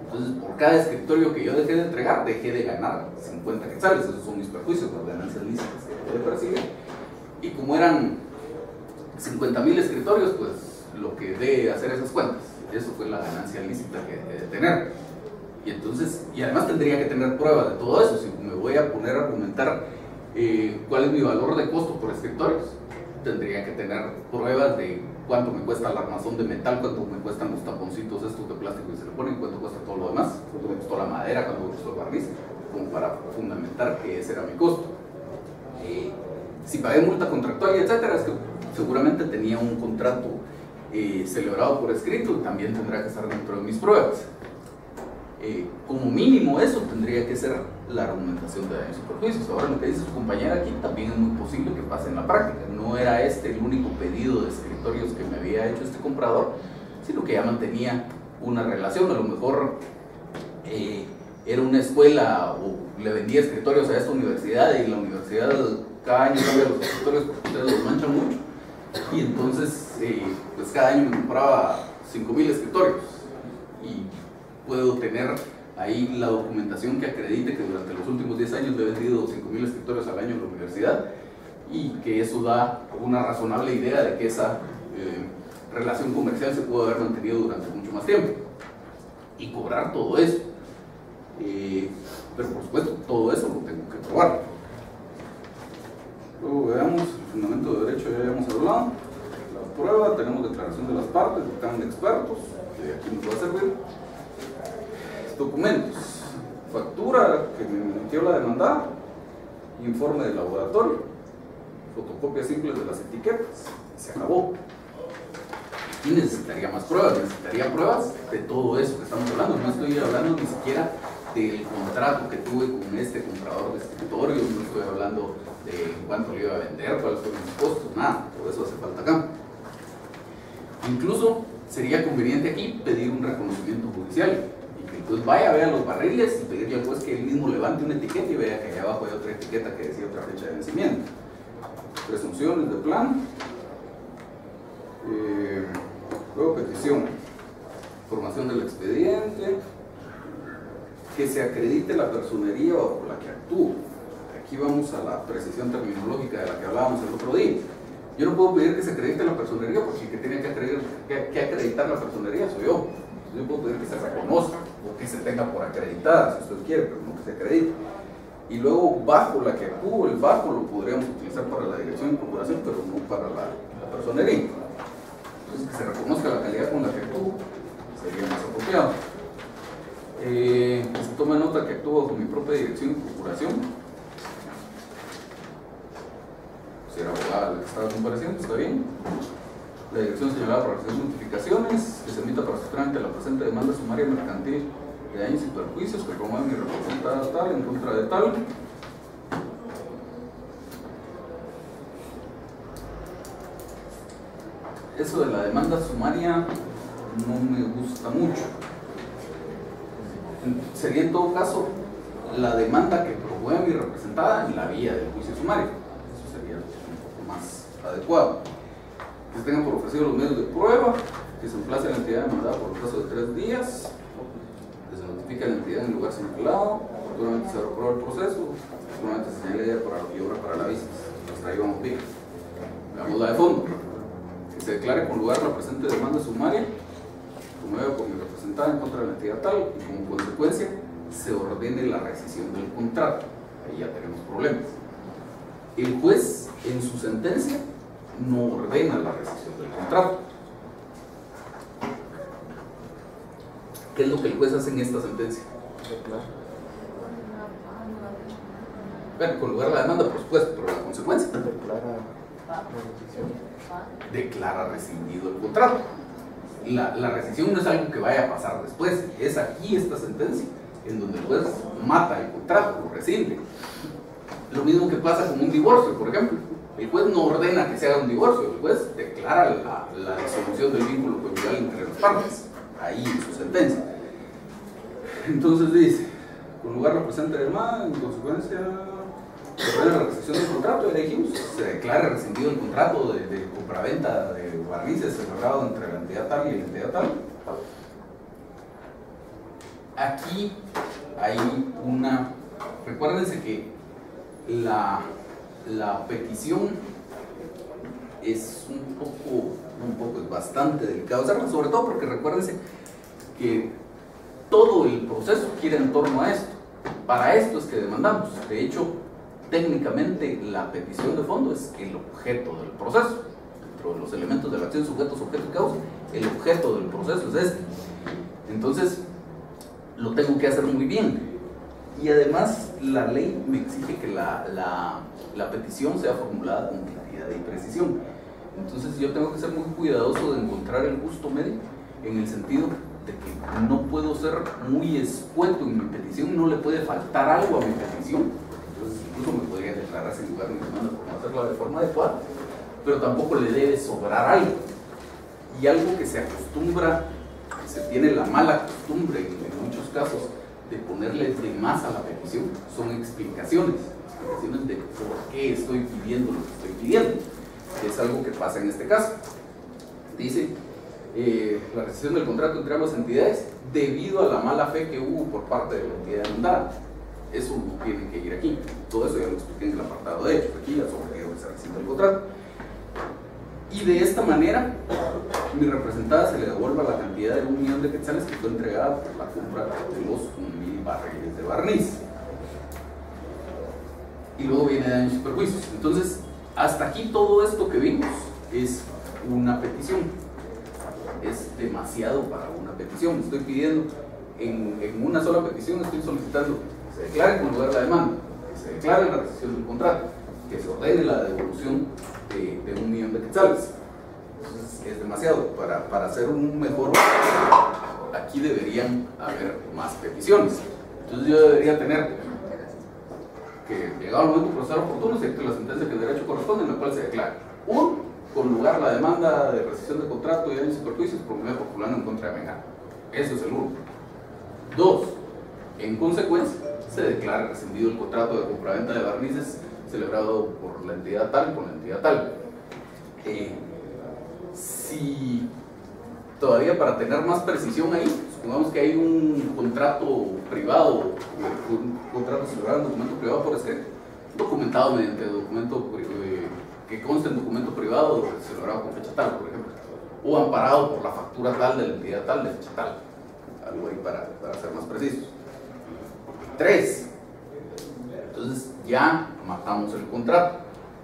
Entonces, por cada escritorio que yo dejé de entregar, dejé de ganar 50 quetzales. Esos son mis perjuicios, las ganancias lícitas que yo percibí. Y como eran 50.000 escritorios, pues lo que de hacer esas cuentas, eso fue la ganancia lícita que dejé de tener. Y entonces, y además tendría que tener pruebas de todo eso. Si me voy a poner a argumentar cuál es mi valor de costo por escritorios, tendría que tener pruebas de cuánto me cuesta el armazón de metal, cuánto me cuestan los taponcitos estos de plástico que se le ponen, cuánto cuesta todo lo demás, cuánto me costó la madera, cuánto me costó el barniz, como para fundamentar que ese era mi costo. Si pagué multa contractual y etcétera, es que seguramente tenía un contrato celebrado por escrito y también tendrá que estar dentro de mis pruebas. Como mínimo eso tendría que ser la argumentación de daños y perjuicios. Ahora lo que dice su compañera aquí también es muy posible que pase en la práctica. No era este el único pedido de escritorios que me había hecho este comprador, sino que ya mantenía una relación. A lo mejor era una escuela o le vendía escritorios a esta universidad y la universidad cada año cambia los escritorios porque ustedes los manchan mucho, y entonces pues cada año me compraba 5.000 escritorios y puedo tener ahí la documentación que acredite que durante los últimos 10 años le he vendido 5.000 escritorios al año a la universidad, y que eso da una razonable idea de que esa relación comercial se pudo haber mantenido durante mucho más tiempo y cobrar todo eso. Pero por supuesto todo eso lo tengo que probar. Luego veamos el fundamento de derecho, ya habíamos hablado. La prueba, tenemos declaración de las partes, dictamen de expertos, que aquí nos va a servir. Documentos, factura que me emitió la demandada, informe de laboratorio, fotocopias simples de las etiquetas, se acabó. Y necesitaría más pruebas, necesitaría pruebas de todo eso que estamos hablando. No estoy hablando ni siquiera del contrato que tuve con este comprador de escritorios, no estoy hablando de cuánto le iba a vender, cuáles fueron los costos, nada, todo eso hace falta acá. Incluso sería conveniente aquí pedir un reconocimiento judicial. Entonces vaya, vea los barriles y pedirle al juez que él mismo levante una etiqueta y vea que allá abajo hay otra etiqueta que decía otra fecha de vencimiento. Presunciones de plan. Luego petición. Formación del expediente. Que se acredite la personería bajo la que actúo. Aquí vamos a la precisión terminológica de la que hablábamos el otro día. Yo no puedo pedir que se acredite la personería porque el que tiene que acreditar la personería soy yo. Yo puedo pedir que se reconozca o que se tenga por acreditada, si usted quiere, pero no que se acredite. Y luego, bajo la que actúo, el bajo lo podríamos utilizar para la dirección de procuración, pero no para la personería. Entonces, que se reconozca la calidad con la que actúo sería más apropiado. Que se tome nota que actúo bajo mi propia dirección de procuración. Si era abogada la que estaba compareciendo, está bien. La dirección señalada para recibir notificaciones, que se emita para su trámite la presente demanda sumaria mercantil de daños y perjuicios que promueve mi representada tal en contra de tal. Eso de la demanda sumaria no me gusta mucho. Sería en todo caso la demanda que promueve mi representada en la vía del juicio sumario. Eso sería un poco más adecuado. Que se tengan por ofrecido los medios de prueba, que se emplace la entidad demandada por el plazo de 3 días, que se notifique a la entidad en el lugar señalado, oportunamente se aprueba el proceso, oportunamente se señala idea y obra para la vista. Hasta ahí vamos bien. Veamos la de fondo. Que se declare con lugar la presente demanda sumaria, promovida por mi representada en contra de la entidad tal, y como consecuencia se ordene la rescisión del contrato. Ahí ya tenemos problemas. El juez en su sentencia no ordena la rescisión del contrato. ¿Qué es lo que el juez hace en esta sentencia? Bueno, con lugar la demanda, por supuesto, pero la consecuencia declara rescindido el contrato. La rescisión no es algo que vaya a pasar después, es aquí esta sentencia en donde el juez mata el contrato, lo rescinde. Lo mismo que pasa con un divorcio, por ejemplo. El juez no ordena que se haga un divorcio, el juez declara la disolución del vínculo conjugal entre las partes, ahí en su sentencia. Entonces dice, con lugar la presente demanda, en consecuencia se ordena la rescisión del contrato, ya dijimos, se declara rescindido el contrato de compraventa de barnices celebrado entre la entidad tal y la entidad tal. Aquí hay una, recuérdense que la petición es es bastante delicado hacerla, sobre todo porque recuérdense que todo el proceso gira en torno a esto. Para esto es que demandamos. De hecho, técnicamente la petición de fondo es el objeto del proceso. Dentro de los elementos de la acción, sujetos, objeto y causa, el objeto del proceso es este. Entonces, lo tengo que hacer muy bien. Y además, la ley me exige que la petición sea formulada con claridad y precisión. Entonces, yo tengo que ser muy cuidadoso de encontrar el justo medio, en el sentido de que no puedo ser muy escueto en mi petición, no le puede faltar algo a mi petición. Entonces, incluso me podría declarar sin lugar ni demanda por no hacerla de forma adecuada, pero tampoco le debe sobrar algo. Y algo que se acostumbra, se tiene la mala costumbre en muchos casos de ponerle de más a la petición, son explicaciones de por qué estoy pidiendo lo que estoy pidiendo, que es algo que pasa en este caso. Dice, la rescisión del contrato entre ambas entidades debido a la mala fe que hubo por parte de la entidad demandada. Eso tiene que ir aquí. Todo eso ya lo expliqué en el apartado de hechos. Aquí ya sobre que se rescinde el contrato. Y de esta manera, mi representada se le devuelva la cantidad de 1 millón de quetzales que fue entregada por la compra de los 1.000 barriles de barniz. Y luego viene daños y perjuicios. Entonces, hasta aquí todo esto que vimos es una petición. Es demasiado para una petición. Estoy pidiendo, en una sola petición estoy solicitando que se declare con lugar la demanda, que se declare la rescisión del contrato, que se ordene la devolución de 1 millón de quetzales. Entonces es demasiado. Para hacer un mejor, aquí deberían haber más peticiones. Entonces yo debería tener que, llegado el momento procesal oportuno, se dicte la sentencia que el derecho corresponde, en la cual se declara: 1. Con lugar la demanda de rescisión de contrato y daños y perjuicios promovida por fulano en contra de Mengano. Eso es el 1. 2. En consecuencia, se declara rescindido el contrato de compraventa de barnices celebrado por la entidad tal con la entidad tal. Si todavía, para tener más precisión ahí, supongamos que hay un contrato privado, un contrato celebrado en documento privado por escrito, documentado mediante documento que conste en documento privado celebrado con fecha tal, por ejemplo, o amparado por la factura tal de la entidad tal de fecha tal, algo ahí para ser más precisos. 3. Entonces ya matamos el contrato.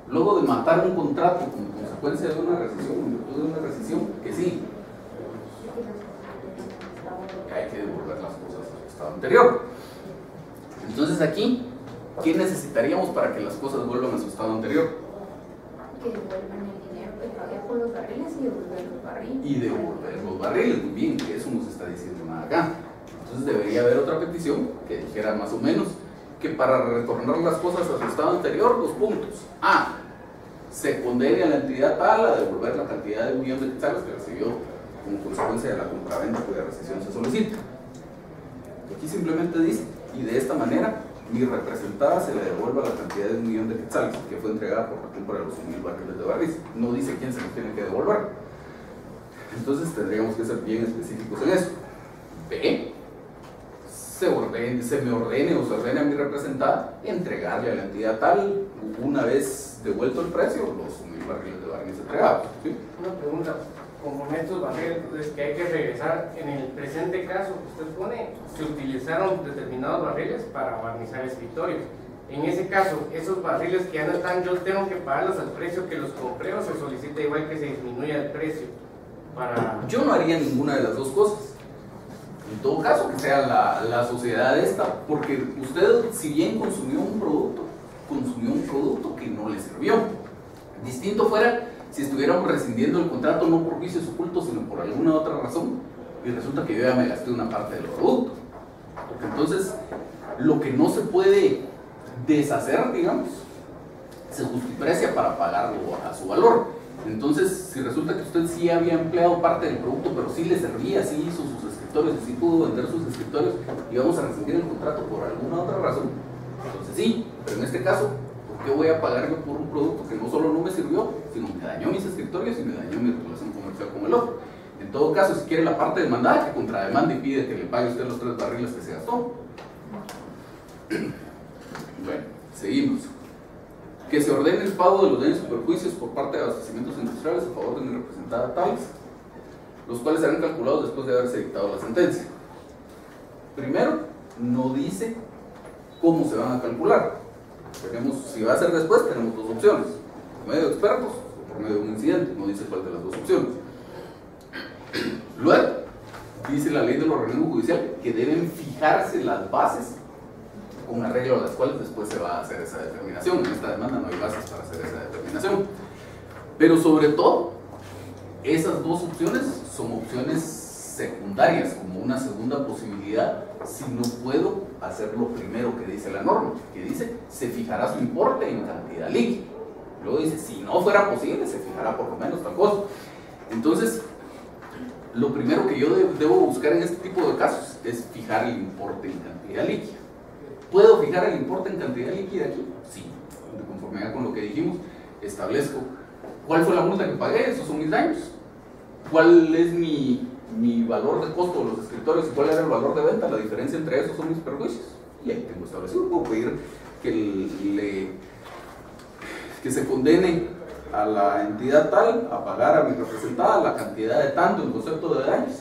Luego de matar un contrato como consecuencia de una rescisión, en virtud de una rescisión, que sí, hay que devolver las cosas al estado anterior. Entonces aquí, ¿qué necesitaríamos para que las cosas vuelvan a su estado anterior? Que devuelvan el dinero que pagué por los barriles y devolver los barriles. Y devolver los barriles, muy bien, que eso no se está diciendo nada acá. Entonces debería haber otra petición que dijera más o menos que para retornar las cosas a su estado anterior, 2 puntos. A. Se condene a la entidad tal a devolver la cantidad de 1 millón de quetzales que recibió como consecuencia de la compraventa cuya rescisión se solicita. Aquí simplemente dice: y de esta manera mi representada se le devuelva la cantidad de 1 millón de quetzales que fue entregada por la compra de los 1.000 barriles de barniz. No dice quién se los tiene que devolver. Entonces tendríamos que ser bien específicos en eso. B. Se me ordene o se ordene a mi representada entregarle a la entidad tal, una vez devuelto el precio, los 1.000 barriles de barniz entregados. ¿Sí? Una pregunta: conforme estos barriles que hay que regresar, en el presente caso que usted pone, se utilizaron determinados barriles para barnizar escritorios. En ese caso, esos barriles que ya no están, yo tengo que pagarlos al precio que los compré, o se solicita igual que se disminuya el precio para... Yo no haría ninguna de las dos cosas. En todo caso, que sea la sociedad esta, porque usted, si bien consumió un producto que no le sirvió. Distinto fuera si estuviéramos rescindiendo el contrato no por vicios ocultos, sino por alguna otra razón, y resulta que yo ya me gasté una parte del producto. Porque entonces, lo que no se puede deshacer, digamos, se justiprecia para pagarlo a su valor. Entonces, si resulta que usted sí había empleado parte del producto, pero sí le servía, sí hizo sus escritorios, sí pudo vender sus escritorios, y vamos a rescindir el contrato por alguna otra razón, entonces sí, pero en este caso, ¿por qué voy a pagar yo por un producto que no solo no me sirvió, sino que me dañó mis escritorios y me dañó mi relación comercial con el otro? En todo caso, si quiere la parte demandada, que contrademande y pide que le pague usted los 3 barriles que se gastó. Bueno, seguimos. Que se ordene el pago de los daños y perjuicios por parte de abastecimientos industriales a favor de mi representada tales, los cuales serán calculados después de haberse dictado la sentencia. Primero, no dice cómo se van a calcular. Tenemos, si va a ser después, tenemos 2 opciones: por medio de expertos o por medio de un incidente. No dice cuál de las 2 opciones. Luego, dice la ley del organismo judicial que deben fijarse las bases con arreglo a las cuales después se va a hacer esa determinación. En esta demanda no hay bases para hacer esa determinación. Pero sobre todo, esas 2 opciones son opciones secundarias, como una segunda posibilidad, si no puedo hacer lo primero que dice la norma, que dice, se fijará su importe en cantidad líquida. Luego dice, si no fuera posible, se fijará por lo menos tal cosa. Entonces, lo primero que yo debo buscar en este tipo de casos es fijar el importe en cantidad líquida. ¿Puedo fijar el importe en cantidad líquida aquí? Sí, de conformidad con lo que dijimos, establezco cuál fue la multa que pagué, esos son mis daños, cuál es mi valor de costo de los escritorios y cuál era el valor de venta, la diferencia entre esos son mis perjuicios, y ahí tengo establecido. Puedo pedir que se condene a la entidad tal a pagar a mi representada la cantidad de tanto en concepto de daños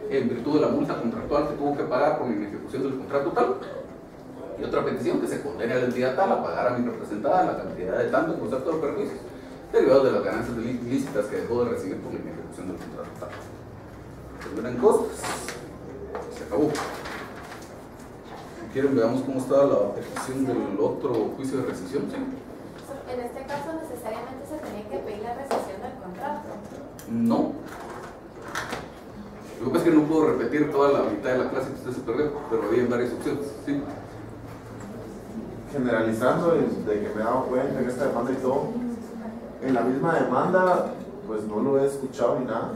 en virtud de la multa contractual que tuvo que pagar por mi ejecución del contrato tal. Y otra petición, que se condene a la entidad tal a pagar a mi representada la cantidad de tanto en concepto de perjuicios derivados de las ganancias ilícitas que dejó de recibir por mi ejecución del contrato tal. Se verán cosas. Se acabó. Si quieren, veamos cómo está la petición del otro juicio de rescisión. ¿Sí? En este caso, necesariamente se tenía que pedir la rescisión del contrato. No. Lo que pasa es que no puedo repetir toda la mitad de la clase que usted se perdió, pero había varias opciones. ¿Sí? Generalizando, de que me he dado cuenta en esta demanda y todo, en la misma demanda, pues no lo he escuchado ni nada,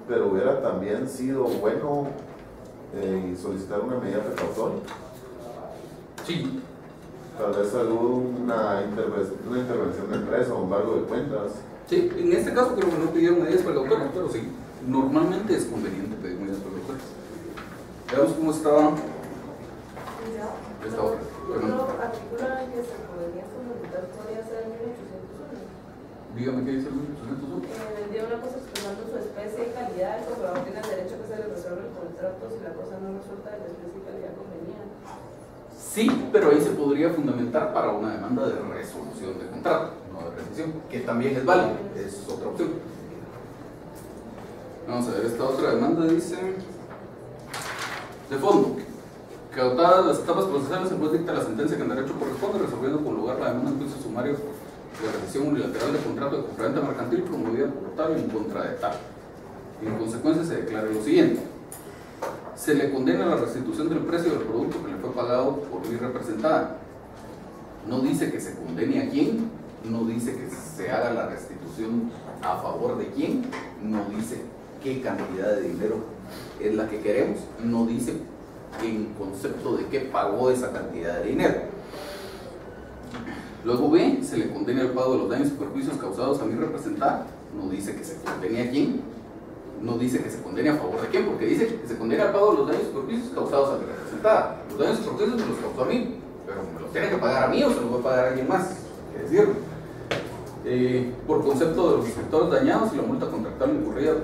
pero hubiera también sido bueno solicitar una medida precautoria. Sí. Tal vez alguna intervención de empresa o embargo de cuentas. Sí, en este caso creo que no pidieron medidas precautorias, pero sí, normalmente es conveniente pedir medidas precautorias. Veamos cómo estaba esta otra. Otro artículo en el que se podría fundamentar podría ser el 1801. Dígame qué dice el 1801. Vendía una cosa expresando su especie y calidad, el comprador tiene el derecho a que se le resuelva el contrato si la cosa no resulta de la especie y calidad conveniente. Sí, pero ahí se podría fundamentar para una demanda de resolución de contrato, no de rescisión, que también es válida, es otra opción. Vamos a ver, esta otra demanda dice de fondo, que agotadas las etapas procesales, el juez dicta la sentencia que en derecho corresponde, resolviendo con lugar la demanda en juicio sumario de rescisión unilateral de contrato de compraventa mercantil promovida por tal en contra de tal. Y en consecuencia se declara lo siguiente: se le condena la restitución del precio del producto que le fue pagado por mi representada. No dice que se condene a quién, no dice que se haga la restitución a favor de quién, no dice qué cantidad de dinero es la que queremos, no dice en concepto de qué pagó esa cantidad de dinero. Luego B, se le condena el pago de los daños y perjuicios causados a mi representada. No dice que se condene a quién, no dice que se condene a favor de quién, porque dice que se condena el pago de los daños y perjuicios causados a mi representada. Los daños y perjuicios me los causó a mí, pero me los tiene que pagar a mí o se los va a pagar a alguien más. Es decir, por concepto de los escritores dañados y la multa contractual incurrida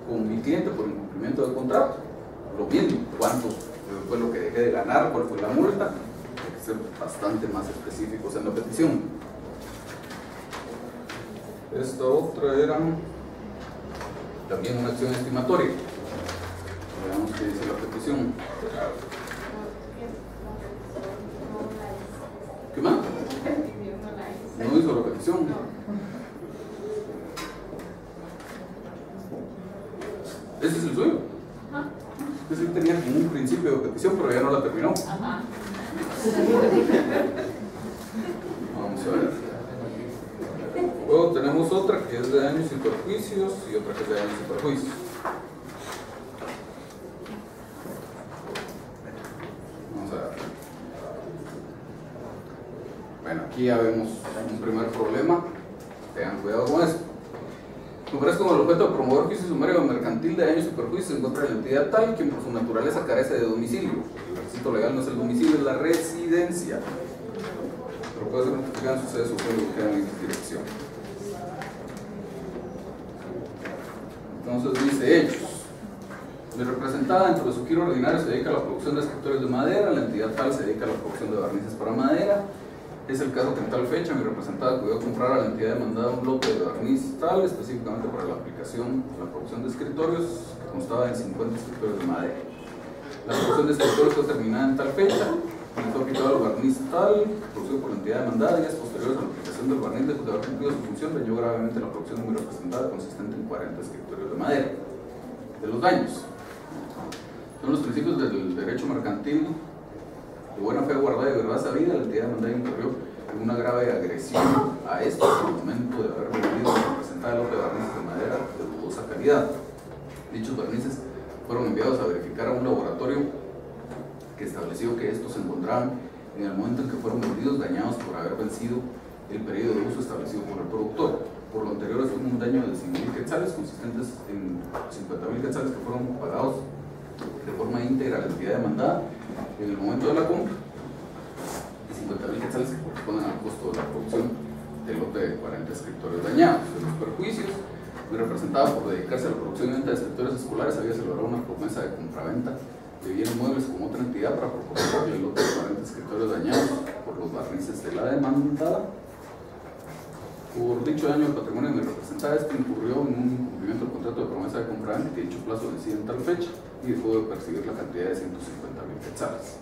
con mi cliente por incumplimiento del contrato. Lo mismo, cuánto fue lo que dejé de ganar, cuál fue la multa. Hay que ser bastante más específicos en la petición. Esta otra era también una acción estimatoria. Veamos qué dice la petición. ¿Qué más? No hizo la petición. Ese es el suyo. Ese tenía como un principio de petición, pero ya no la terminó. Vamos a ver. Luego tenemos otra que es de daños y perjuicios y otra que es de daños y perjuicios. Vamos a ver. Bueno, aquí ya vemos un primer problema. Tengan cuidado con esto. Nombrarse como el objeto de promover juicio sumario mercantil de daños y perjuicios en contra de la entidad tal, quien por su naturaleza carece de domicilio. El requisito legal no es el domicilio, es la residencia. Pero puede ser notificado en suceso o queda en X dirección. Entonces dice hechos. Mi representada dentro de su giro ordinario se dedica a la producción de escritorios de madera, la entidad tal se dedica a la producción de barnices para madera. Es el caso que en tal fecha mi representada acudió a comprar a la entidad demandada un lote de barniz tal, específicamente para la aplicación a la producción de escritorios, que constaba de 50 escritorios de madera. La producción de escritorios fue terminada en tal fecha, y fue aplicado el barniz tal, producido por la entidad demandada, y días posteriores a la aplicación del barniz, lejos de haber cumplido su función, dañó gravemente la producción de mi representada, consistente en 40 escritorios de madera. De los daños. Son los principios del derecho mercantil. De buena fe guardada y verdad sabida, la entidad demandada incurrió en una grave agresión a esto en el momento de haber vendido a representar el lote de barnices de madera de dudosa calidad. Dichos barnices fueron enviados a verificar a un laboratorio que estableció que estos se encontraban en el momento en que fueron vendidos dañados por haber vencido el periodo de uso establecido por el productor. Por lo anterior, fue un daño de 100.000 quetzales, consistentes en 50.000 quetzales que fueron pagados de forma íntegra a la entidad demandada en el momento de la compra, y 50.000 quetzales que corresponden al costo de la producción del lote de 40 escritorios dañados. En los perjuicios, mi representada, por dedicarse a la producción y venta de escritorios escolares, había celebrado una promesa de compraventa de bienes muebles con otra entidad para proporcionarle el lote de 40 escritorios dañados por los barnices de la demandada. Por dicho daño al patrimonio de mi representada, este incurrió en un incumplimiento del contrato de promesa de compraventa que dicho plazo vencía en tal fecha y dejó de percibir la cantidad de 150.000 quetzales.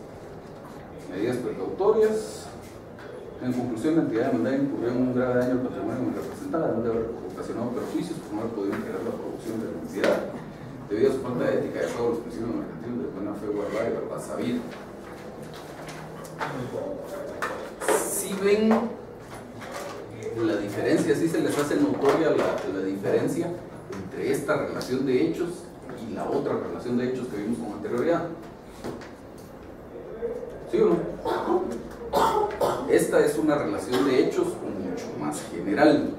Medidas precautorias. En conclusión, la entidad demandada incurrió en un grave daño al patrimonio de mi representada, además de haber ocasionado perjuicios por no haber podido integrar la producción de la entidad, debido a su falta de ética de pago de los principios mercantiles de buena fe guardada y verdad sabida. Si ven la diferencia, si se les hace notoria la diferencia entre esta relación de hechos y la otra relación de hechos que vimos con anterioridad. ¿Sí o no? Esta es una relación de hechos mucho más general.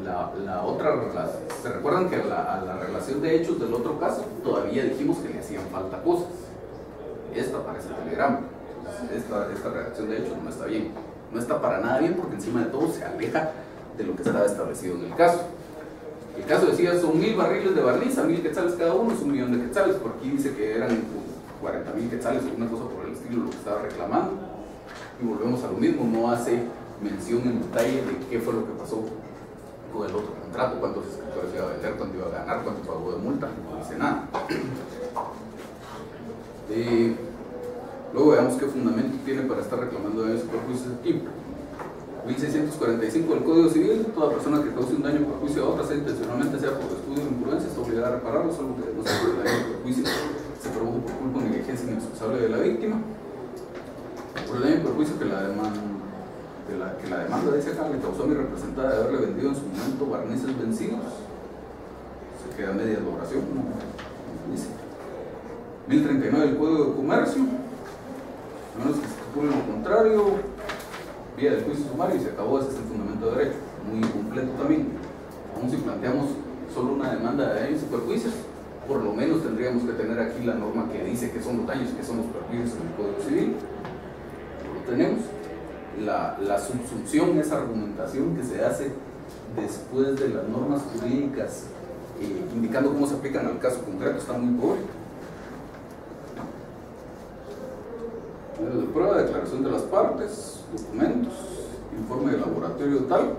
La otra relación, ¿se recuerdan que a la relación de hechos del otro caso todavía dijimos que le hacían falta cosas? Esta parece telegrama. Esta relación de hechos no está bien. No está para nada bien porque encima de todo se aleja de lo que estaba establecido en el caso. El caso decía son 1.000 barriles de barniz a 1.000 quetzales cada uno, es 1.000.000 de quetzales. Por aquí dice que eran 40.000 quetzales o una cosa por el estilo lo que estaba reclamando. Y volvemos a lo mismo, no hace mención en detalle de qué fue lo que pasó con el otro contrato, cuántos escritores iba a vender, cuánto iba a ganar, cuánto pagó de multa, no dice nada. Luego veamos qué fundamento tiene para estar reclamando daños y perjuicios aquí. 1645 del Código Civil, toda persona que cause un daño o perjuicio a otra, sea intencionalmente, sea por descuido o imprudencia, está obligada a repararlo, salvo que no sea por el daño o perjuicio se produjo por culpa o negligencia inexcusable de la víctima. Por el daño y perjuicio que la demanda dice acá le causó a mi representada de haberle vendido en su momento barnices vencidos, se queda media elaboración, como dice. 1039 del Código de Comercio, a menos que se estipule lo contrario, vía del juicio sumario y se acabó. Ese es el fundamento de derecho, muy incompleto también. Aún si planteamos solo una demanda de daños y perjuicios, por lo menos tendríamos que tener aquí la norma que dice que son los daños y que son los perjuicios en el Código Civil. No lo tenemos. La subsunción, esa argumentación que se hace después de las normas jurídicas indicando cómo se aplican al caso concreto, está muy pobre. Medios de prueba, declaración de las partes, documentos, informe de laboratorio tal,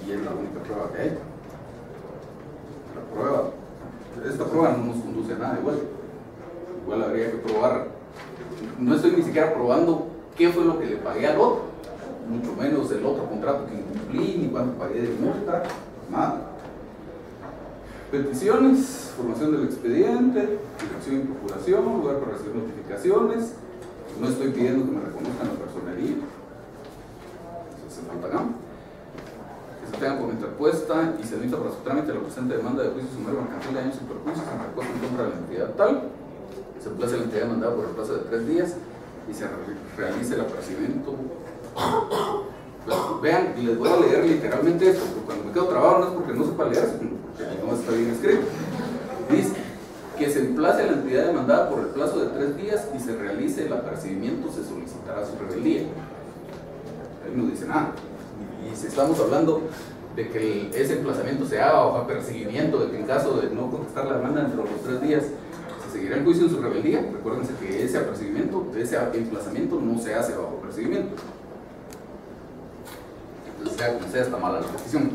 y es la única prueba que hay. Esta prueba no nos conduce a nada igual habría que probar. No estoy ni siquiera probando qué fue lo que le pagué al otro, mucho menos el otro contrato que incumplí, ni cuánto pagué de multa, nada. Peticiones, formación del expediente, dirección y procuración, lugar para recibir notificaciones. No estoy pidiendo que me reconozcan la personería, eso se falta acá. interpuesta y se admita para su trámite la presente demanda de juicio sumario mercantil de daños y perjuicios interpuesta en contra de la entidad tal, se emplaza la entidad demandada por el plazo de 3 días y se realice el apercibimiento. Vean, y les voy a leer literalmente esto, porque cuando me quedo trabado no es porque no sepa leer, sino porque no está bien escrito. Dice que se emplace a la entidad demandada por el plazo de 3 días y se realice el apercibimiento, se solicitará su rebeldía. Ahí no dice nada. Y si estamos hablando de que ese emplazamiento se haga bajo apercibimiento, de que en caso de no contestar la demanda dentro de los 3 días se seguirá el juicio en su rebeldía, recuérdense que ese apercibimiento, ese emplazamiento no se hace bajo apercibimiento. Entonces, sea como sea, está mala la petición.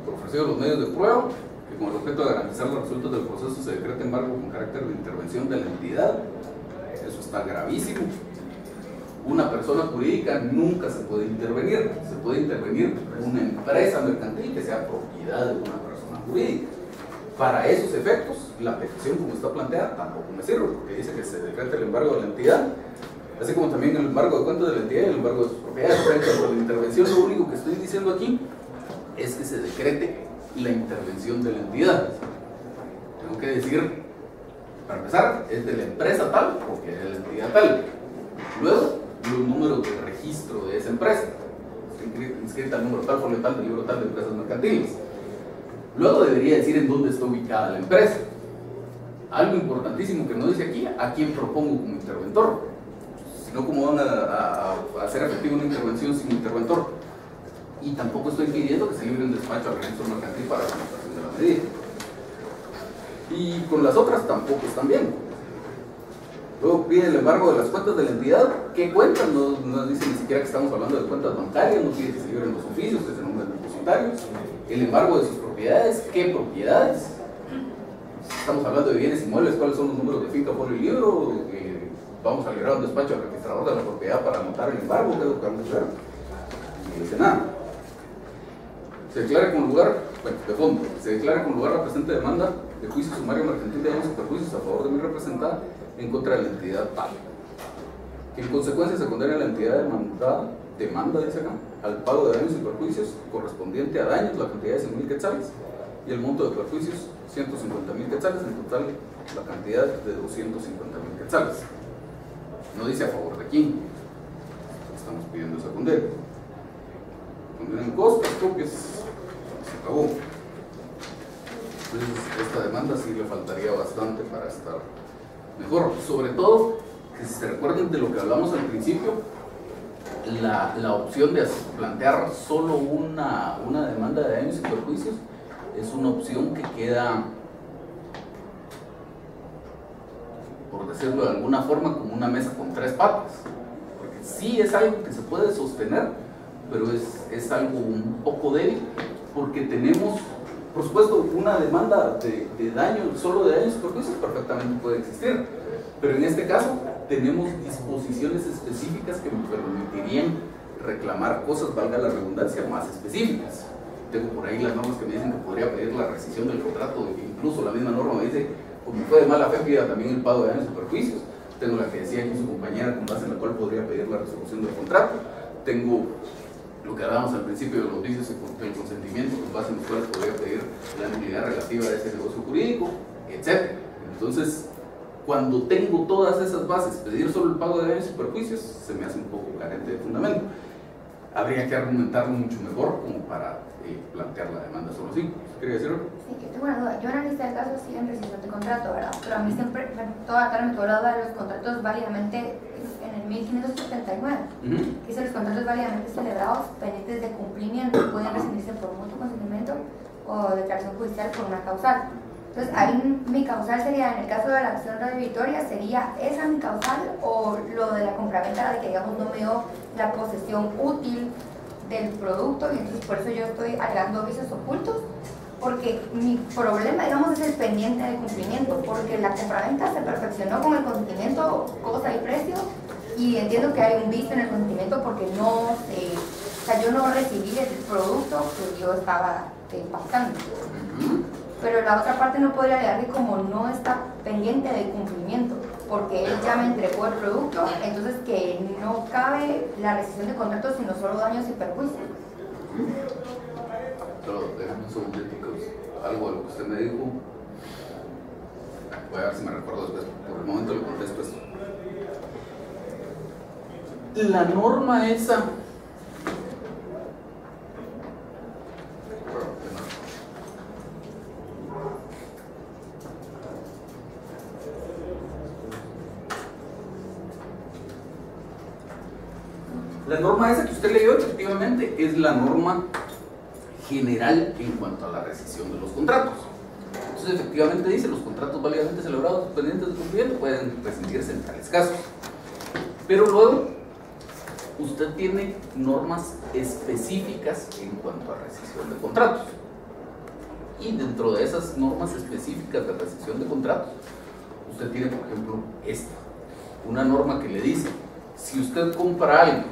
Por ofrecido los medios de prueba, que con el objeto de garantizar los resultados del proceso se decreta embargo con carácter de intervención de la entidad. Eso está gravísimo. Una persona jurídica nunca se puede intervenir. Se puede intervenir una empresa mercantil que sea propiedad de una persona jurídica. Para esos efectos, la petición como está planteada tampoco me sirve, porque dice que se decreta el embargo de la entidad, así como también el embargo de cuentas de la entidad y el embargo de sus propiedades. Por la intervención, lo único que estoy diciendo aquí es que se decrete la intervención de la entidad. Tengo que decir, para empezar, es de la empresa tal, porque es de la entidad tal. Luego, los números de registro de esa empresa, inscrita el número tal, folio tal, del libro tal de empresas mercantiles. Luego debería decir en dónde está ubicada la empresa. Algo importantísimo que no dice aquí, a quién propongo como interventor. Si no, ¿cómo van a hacer efectiva una intervención sin interventor? Y tampoco estoy pidiendo que se libre un despacho al registro mercantil para la anotación de la medida. Y con las otras tampoco están bien. Luego pide el embargo de las cuentas de la entidad. ¿Qué cuentas? No dice ni siquiera que estamos hablando de cuentas bancarias, no pide que se libren los oficios, que se nombren depositarios. El embargo de sus propiedades. ¿Qué propiedades? Estamos hablando de bienes inmuebles, ¿cuáles son los números de finca por el libro? Vamos a liberar un despacho al registrador de la propiedad para anotar el embargo, ¿qué es lo que vamos a hacer? No dice nada. Se declara con lugar, bueno, de fondo, se declara con lugar la presente demanda de juicio sumario mercantil de daños y perjuicios a favor de mi representada en contra de la entidad tal. Que en consecuencia se condena a la entidad demanda, dice acá, al pago de daños y perjuicios correspondiente a daños, la cantidad de 100.000 quetzales, y el monto de perjuicios 150.000 quetzales, en total la cantidad de 250.000 quetzales. No dice a favor de quién. Estamos pidiendo esa condena. Condena en costas, copias, se acabó. Entonces, esta demanda sí le faltaría bastante para estar mejor. Sobre todo, que si se recuerden de lo que hablamos al principio, la opción de plantear solo una demanda de daños y perjuicios es una opción que queda, por decirlo de alguna forma, como una mesa con 3 patas. Porque sí es algo que se puede sostener, pero es algo un poco débil, porque tenemos, por supuesto, una demanda de daños, solo de daños y perjuicios perfectamente puede existir, pero en este caso tenemos disposiciones específicas que me permitirían reclamar cosas, valga la redundancia, más específicas. Tengo por ahí las normas que me dicen que podría pedir la rescisión del contrato, incluso la misma norma me dice, como fue de mala fe, pida también el pago de daños y perjuicios. Tengo la que decía aquí su compañera, con base en la cual podría pedir la resolución del contrato. Tengo lo que hablábamos al principio de los vicios del consentimiento, con base en los cuales podría pedir la nulidad relativa a ese negocio jurídico, etc. Entonces, cuando tengo todas esas bases, pedir solo el pago de daños y perjuicios se me hace un poco carente de fundamento. Habría que argumentarlo mucho mejor como para plantear la demanda solo así. ¿Quería decirlo? Sí, que tengo una duda. Yo analicé el caso sí en rescisión de contrato, ¿verdad? Pero a mí siempre, toda la me tuvo la duda de los contratos válidamente en el 1579. Dice los contratos válidamente celebrados pendientes de cumplimiento pueden rescindirse por mutuo consentimiento o declaración judicial por una causal. Entonces, ahí mi causal sería, en el caso de la acción redivitoria, ¿sería esa mi causal o lo de la compraventa, de que digamos no me dio la posesión útil del producto y entonces por eso yo estoy alegando vicios ocultos? Porque mi problema, digamos, es el pendiente de cumplimiento, porque la compraventa se perfeccionó con el consentimiento, cosa y precio, y entiendo que hay un vicio en el consentimiento porque no o sea, yo no recibí el producto que yo estaba pactando. Pero la otra parte no podría alegar que como no está pendiente de cumplimiento. porque él ya me entregó el producto, entonces que no cabe la rescisión de contrato sino solo daños y perjuicios. Pero déjame un segundito, algo de lo que usted me dijo. Voy a ver si me recuerdo después, por el momento le contesto esto. La norma esa. La norma esa que usted leyó efectivamente es la norma general en cuanto a la rescisión de los contratos. Entonces efectivamente dice, los contratos válidamente celebrados pendientes de cumplimiento pueden rescindirse en tales casos. Pero luego, usted tiene normas específicas en cuanto a rescisión de contratos. Y dentro de esas normas específicas de rescisión de contratos, usted tiene, por ejemplo, esta. Una norma que le dice, si usted compra algo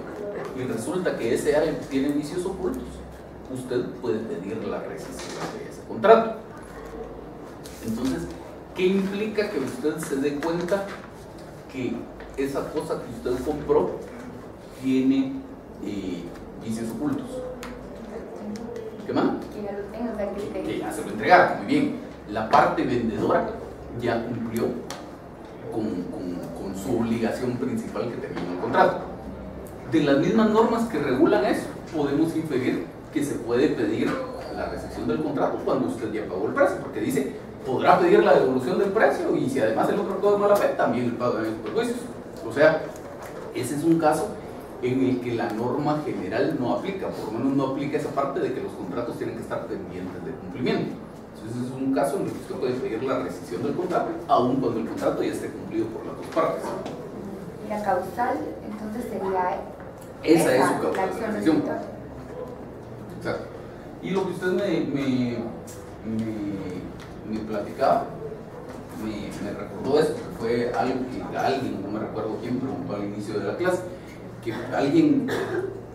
y resulta que ese algo tiene vicios ocultos, usted puede pedir la rescisión de ese contrato. Entonces, ¿qué implica que usted se dé cuenta que esa cosa que usted compró tiene vicios ocultos? ¿Qué más? Que ya lo tengo, o sea, Que ya se lo entregaron, muy bien. La parte vendedora ya cumplió con su obligación principal que tenía en el contrato. De las mismas normas que regulan eso, podemos inferir que se puede pedir la rescisión del contrato cuando usted ya pagó el precio, porque dice, podrá pedir la devolución del precio y si además el otro actúa de mala fe, también el pago de los perjuicios. O sea, ese es un caso en el que la norma general no aplica, por lo menos no aplica esa parte de que los contratos tienen que estar pendientes de cumplimiento. Entonces es un caso en el que usted puede pedir la rescisión del contrato, aun cuando el contrato ya esté cumplido por las dos partes. Y la causal, entonces sería Esa es su la causal de acción rescisión. resolutoria. Exacto. Y lo que usted me platicaba, me recordó eso, que fue algo que alguien, no me recuerdo quién, preguntó al inicio de la clase, que alguien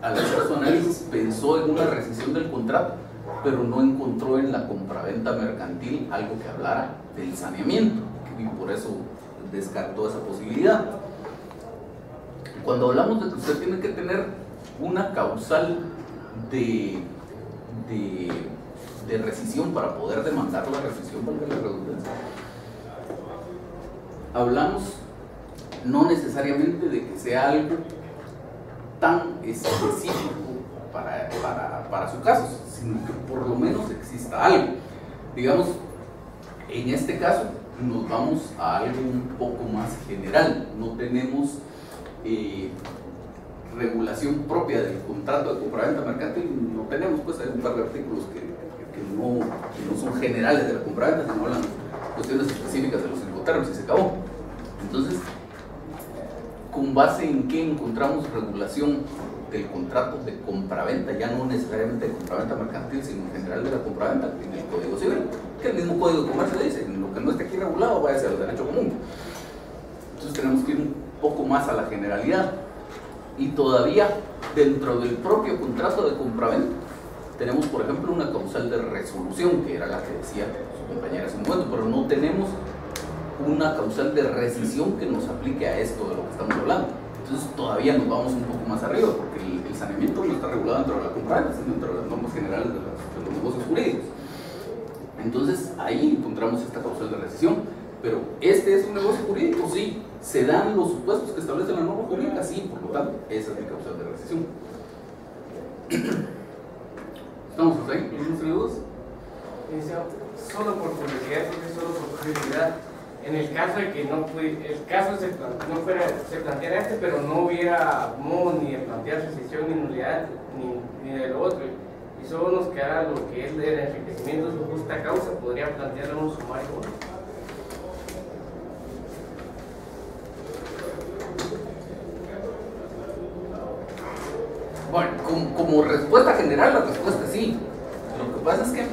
al hacer su análisis pensó en una rescisión del contrato, pero no encontró en la compraventa mercantil algo que hablara del saneamiento, y por eso descartó esa posibilidad. Cuando hablamos de que usted tiene que tener una causal de rescisión para poder demandar la rescisión, valga la redundancia, hablamos no necesariamente de que sea algo tan específico para su caso, sino que por lo menos exista algo. Digamos, en este caso nos vamos a algo un poco más general, no tenemos regulación propia del contrato de compraventa mercantil, no tenemos, pues hay un par de artículos que no son generales de la compraventa, sino hablan cuestiones específicas de los incoterms y se acabó. Entonces, ¿con base en qué encontramos regulación del contrato de compraventa? Ya no necesariamente de compraventa mercantil, sino en general de la compraventa, en el Código Civil, que el mismo Código de Comercio dice, lo que no esté aquí regulado vaya hacia el derecho común. Entonces tenemos que ir un poco más a la generalidad. Y todavía dentro del propio contrato de compraventa tenemos, por ejemplo, una causal de resolución, que era la que decía su compañera hace un momento, pero no tenemos una causal de rescisión que nos aplique a esto de lo que estamos hablando. Entonces todavía nos vamos un poco más arriba, porque el saneamiento no está regulado dentro de la compraventa, sino dentro de las normas generales de los negocios jurídicos. Entonces ahí encontramos esta causal de rescisión. Pero ¿este es un negocio jurídico? Sí. ¿Se dan los supuestos que establece la norma jurídica? Sí, por lo tanto, esa es mi causal de rescisión. ¿Estamos hasta ahí? ¿Tienes dudas? Solo por curiosidad, porque solo por curiosidad, en el caso de que el caso se planteara pero no hubiera modo ni de plantear rescisión ni nulidad ni de lo otro, y solo nos quedara lo que es el enriquecimiento de su justa causa, podría plantearle un sumario. Bueno, como respuesta general, la respuesta es sí. Lo que pasa es que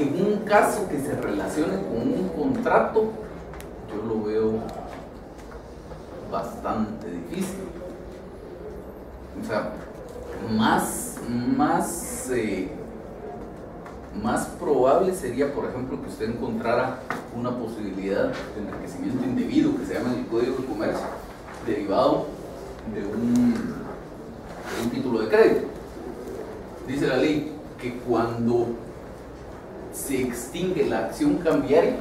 en un caso que se relacione con un contrato, yo lo veo bastante difícil. O sea, más probable sería, por ejemplo, que usted encontrara una posibilidad de enriquecimiento indebido que se llama en el Código de Comercio, derivado de un título de crédito. Dice la ley que cuando se extingue la acción cambiaria,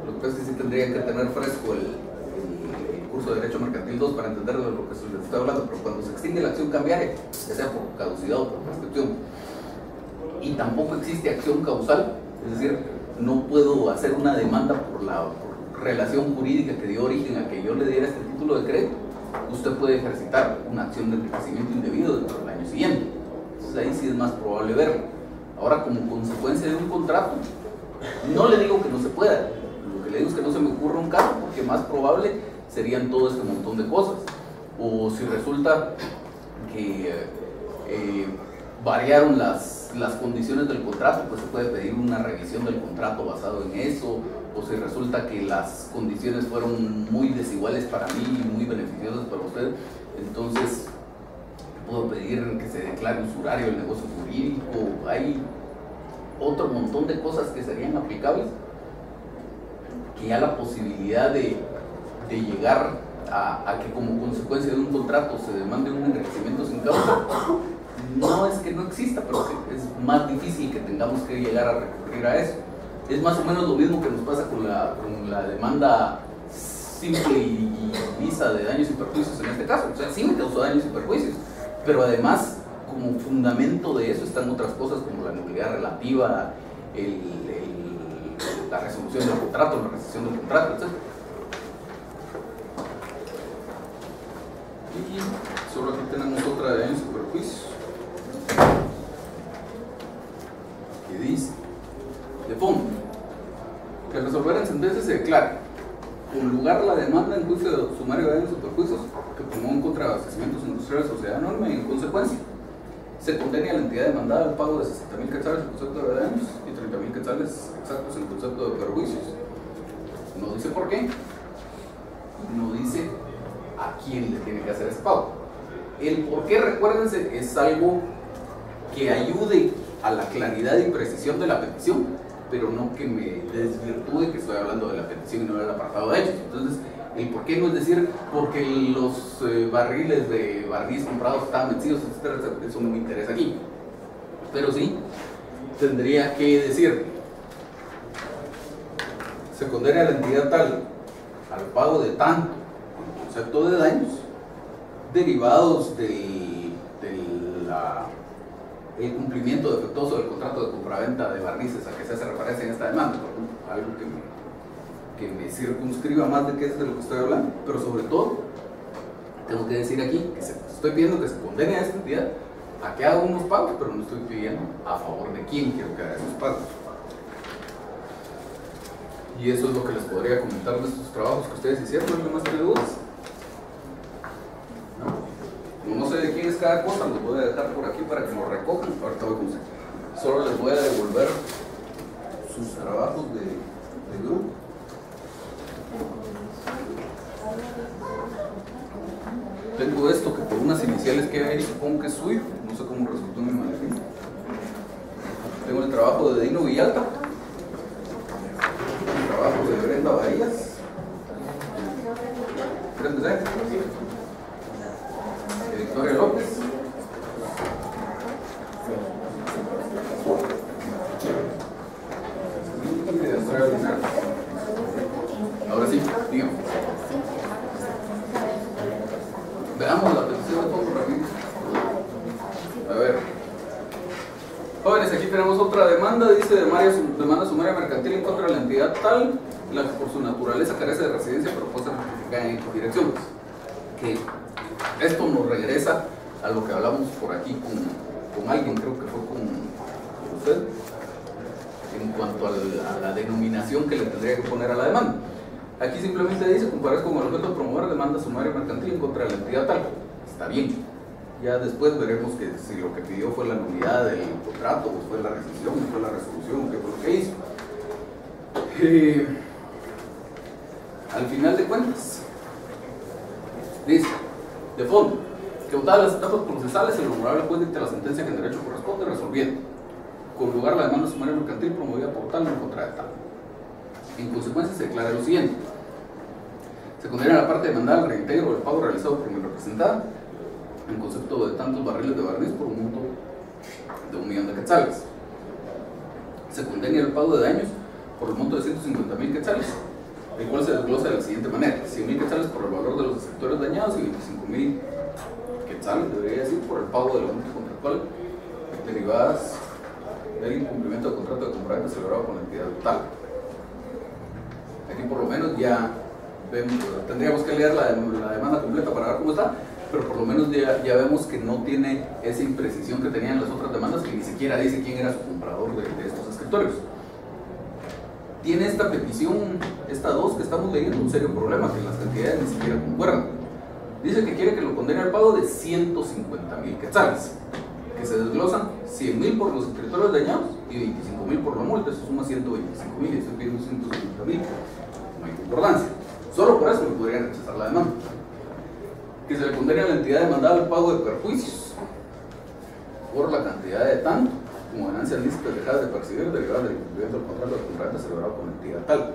lo que pasa es que sí tendrían que tener fresco el curso de Derecho Mercantil 2 para entender de lo que se les está hablando, pero cuando se extingue la acción cambiaria, ya sea por caducidad o por prescripción, y tampoco existe acción causal, es decir, no puedo hacer una demanda por relación jurídica que dio origen a que yo le diera este título de crédito, usted puede ejercitar una acción de enriquecimiento indebido dentro del año siguiente. Entonces ahí sí es más probable verlo. Ahora, como consecuencia de un contrato, no le digo que no se pueda, lo que le digo es que no se me ocurra un caso, porque más probable serían todo este montón de cosas. O si resulta que variaron las condiciones del contrato, pues se puede pedir una revisión del contrato basado en eso. O si resulta que las condiciones fueron muy desiguales para mí y muy beneficiosas para usted, entonces puedo pedir que se declare usurario el negocio jurídico. Hay otro montón de cosas que serían aplicables, que ya la posibilidad de llegar a que como consecuencia de un contrato se demande un enriquecimiento sin causa, no es que no exista, pero es más difícil que tengamos que llegar a recurrir a eso. Es más o menos lo mismo que nos pasa con la demanda simple y lisa de daños y perjuicios en este caso. O sea, sí me causó daños y perjuicios, pero además como fundamento de eso están otras cosas como la nulidad relativa, la resolución del contrato, la rescisión del contrato, etc. Y solo aquí tenemos otra de daños y perjuicios que dice: de fondo, que al resolver en sentencia se declara con lugar la demanda en juicio de sumario de daños y perjuicios que promueve en contra de abastecimientos industriales o sociedad anónima, y en consecuencia se condena a la entidad demandada al pago de 60.000 quetzales en concepto de daños y 30.000 quetzales exactos en concepto de perjuicios. No dice por qué, no dice a quién le tiene que hacer ese pago. El por qué, recuérdense, es algo que ayude a la claridad y precisión de la petición, pero no que me desvirtúe que estoy hablando de la petición y no del apartado de hechos. Entonces, el por qué no es decir porque los barriles de barniz comprados estaban vencidos, etcétera, etcétera. Eso no me interesa aquí. Pero sí, tendría que decir: se condena a la entidad tal al pago de tanto en concepto de daños derivados del cumplimiento defectuoso del contrato de compraventa de barnices a que se hace referencia en esta demanda, por ejemplo, algo que me circunscriba más de qué es de lo que estoy hablando. Pero sobre todo tengo que decir aquí que estoy pidiendo que se condene a esta entidad a que haga unos pagos, pero no estoy pidiendo a favor de quién quiero que haga esos pagos. Y eso es lo que les podría comentar de estos trabajos que ustedes hicieron. ¿No más tiene dudas? No sé de quién es cada cosa, los voy a dejar por aquí para que lo recojan. Ahorita voy con usted. Solo les voy a devolver sus trabajos de grupo. Tengo esto que por unas iniciales que hay ahí supongo que es suyo, no sé cómo resultó en mi maletín. Tengo el trabajo de Dino Villalta, el trabajo de Brenda Bahías. Victoria López, y de Andrea Linares. Ahora sí, dígame. Veamos la petición de fondo rápido. A ver. Jóvenes, aquí tenemos otra demanda. Dice: demanda sumaria mercantil en contra de la entidad tal, la que por su naturaleza carece de residencia pero puede ser notificada en direcciones. Que esto nos regresa a lo que hablamos por aquí con alguien, creo que fue con usted, en cuanto a la denominación que le tendría que poner a la demanda. Aquí simplemente dice: comparece con el objeto de promover demanda sumaria mercantil en contra de la entidad tal. Está bien. Ya después veremos que si lo que pidió fue la nulidad del contrato, o fue la rescisión, o fue la resolución, qué fue lo que hizo. Al final de cuentas, dice: de fondo, que votadas las etapas procesales, el honorable juez dicta la sentencia que en derecho corresponde, resolviendo con lugar la demanda sumaria mercantil promovida por tal en contra de tal. En consecuencia se declara lo siguiente: se condena la parte demandada al reintegro del pago realizado por mi representada en concepto de tantos barriles de barniz por un monto de 1.000.000 de quetzales. Se condena el pago de daños por el monto de 150.000 quetzales, el cual se desglosa de la siguiente manera: 100.000 quetzales por el valor de los sectores dañados y 25.000 quetzales, debería decir, por el pago de la multa contractual derivadas del incumplimiento del contrato de compraventa celebrado con la entidad tal. Aquí por lo menos ya vemos, tendríamos que leer la demanda completa para ver cómo está, pero por lo menos ya vemos que no tiene esa imprecisión que tenían las otras demandas, que ni siquiera dice quién era su comprador de estos escritorios. Tiene esta petición, esta 2 que estamos leyendo, un serio problema, que las cantidades ni siquiera concuerdan. Dice que quiere que lo condene al pago de 150.000 quetzales, que se desglosan 100.000 por los escritorios dañados y 25.000 por la multa. Eso suma 125.000 y estoy pidiendo 150.000. No hay concordancia. Solo por eso me podrían rechazar la demanda. Que se le condene a la entidad demandada al pago de perjuicios por la cantidad de tanto como ganancias lícitas dejadas de percibir derivadas del incumplimiento del contrato de compraventa celebrado con la entidad tal.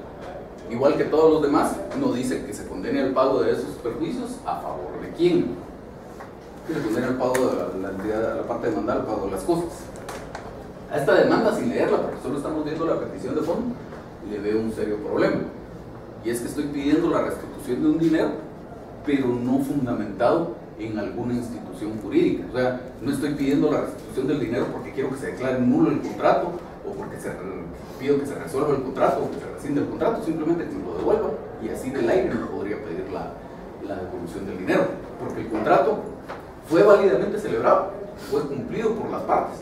Igual que todos los demás, no dice que se condene el pago de esos perjuicios a favor de quién. Que se condene el pago de la entidad, a la parte demandada, al pago de las cosas. A esta demanda, sin leerla, porque solo estamos viendo la petición de fondo, le veo un serio problema. Y es que estoy pidiendo la restitución de un dinero, pero no fundamentado en alguna institución jurídica. O sea, no estoy pidiendo la restitución del dinero porque quiero que se declare nulo el contrato, o porque pido que se resuelva el contrato, o que se rescinde el contrato, simplemente que me lo devuelva, y así del aire no podría pedir la devolución del dinero, porque el contrato fue válidamente celebrado, fue cumplido por las partes.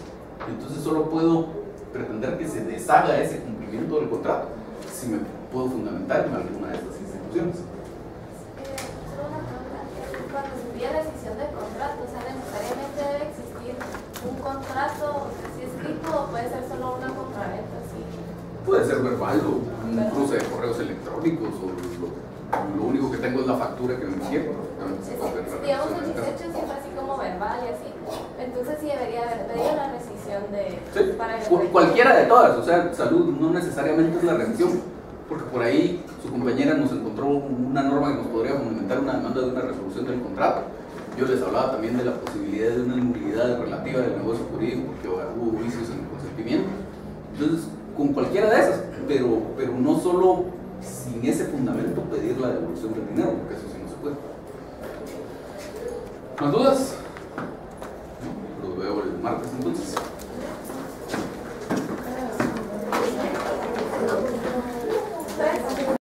Entonces solo puedo pretender que se deshaga ese cumplimiento del contrato si me puedo fundamentar en alguna de estas instituciones. Cuando se pide rescisión del contrato, o sea, necesariamente debe existir un contrato así escrito, o puede ser solo una compraventa así. Puede ser verbal o un cruce de correos electrónicos, o lo único que tengo es la factura que me hicieron. Digamos que el hecho siempre así como verbal y así, entonces sí debería haber pedido la rescisión de... Sí, para el cualquiera de todas, o sea, salud no necesariamente es la rescisión, porque por ahí su compañera nos encontró una norma que nos podría fundamentar una demanda de una resolución del contrato. Yo les hablaba también de la posibilidad de una nulidad relativa del negocio jurídico, porque hubo vicios en el consentimiento. Entonces, con cualquiera de esas, pero no solo sin ese fundamento pedir la devolución del dinero, porque eso sí no se puede. ¿Más dudas?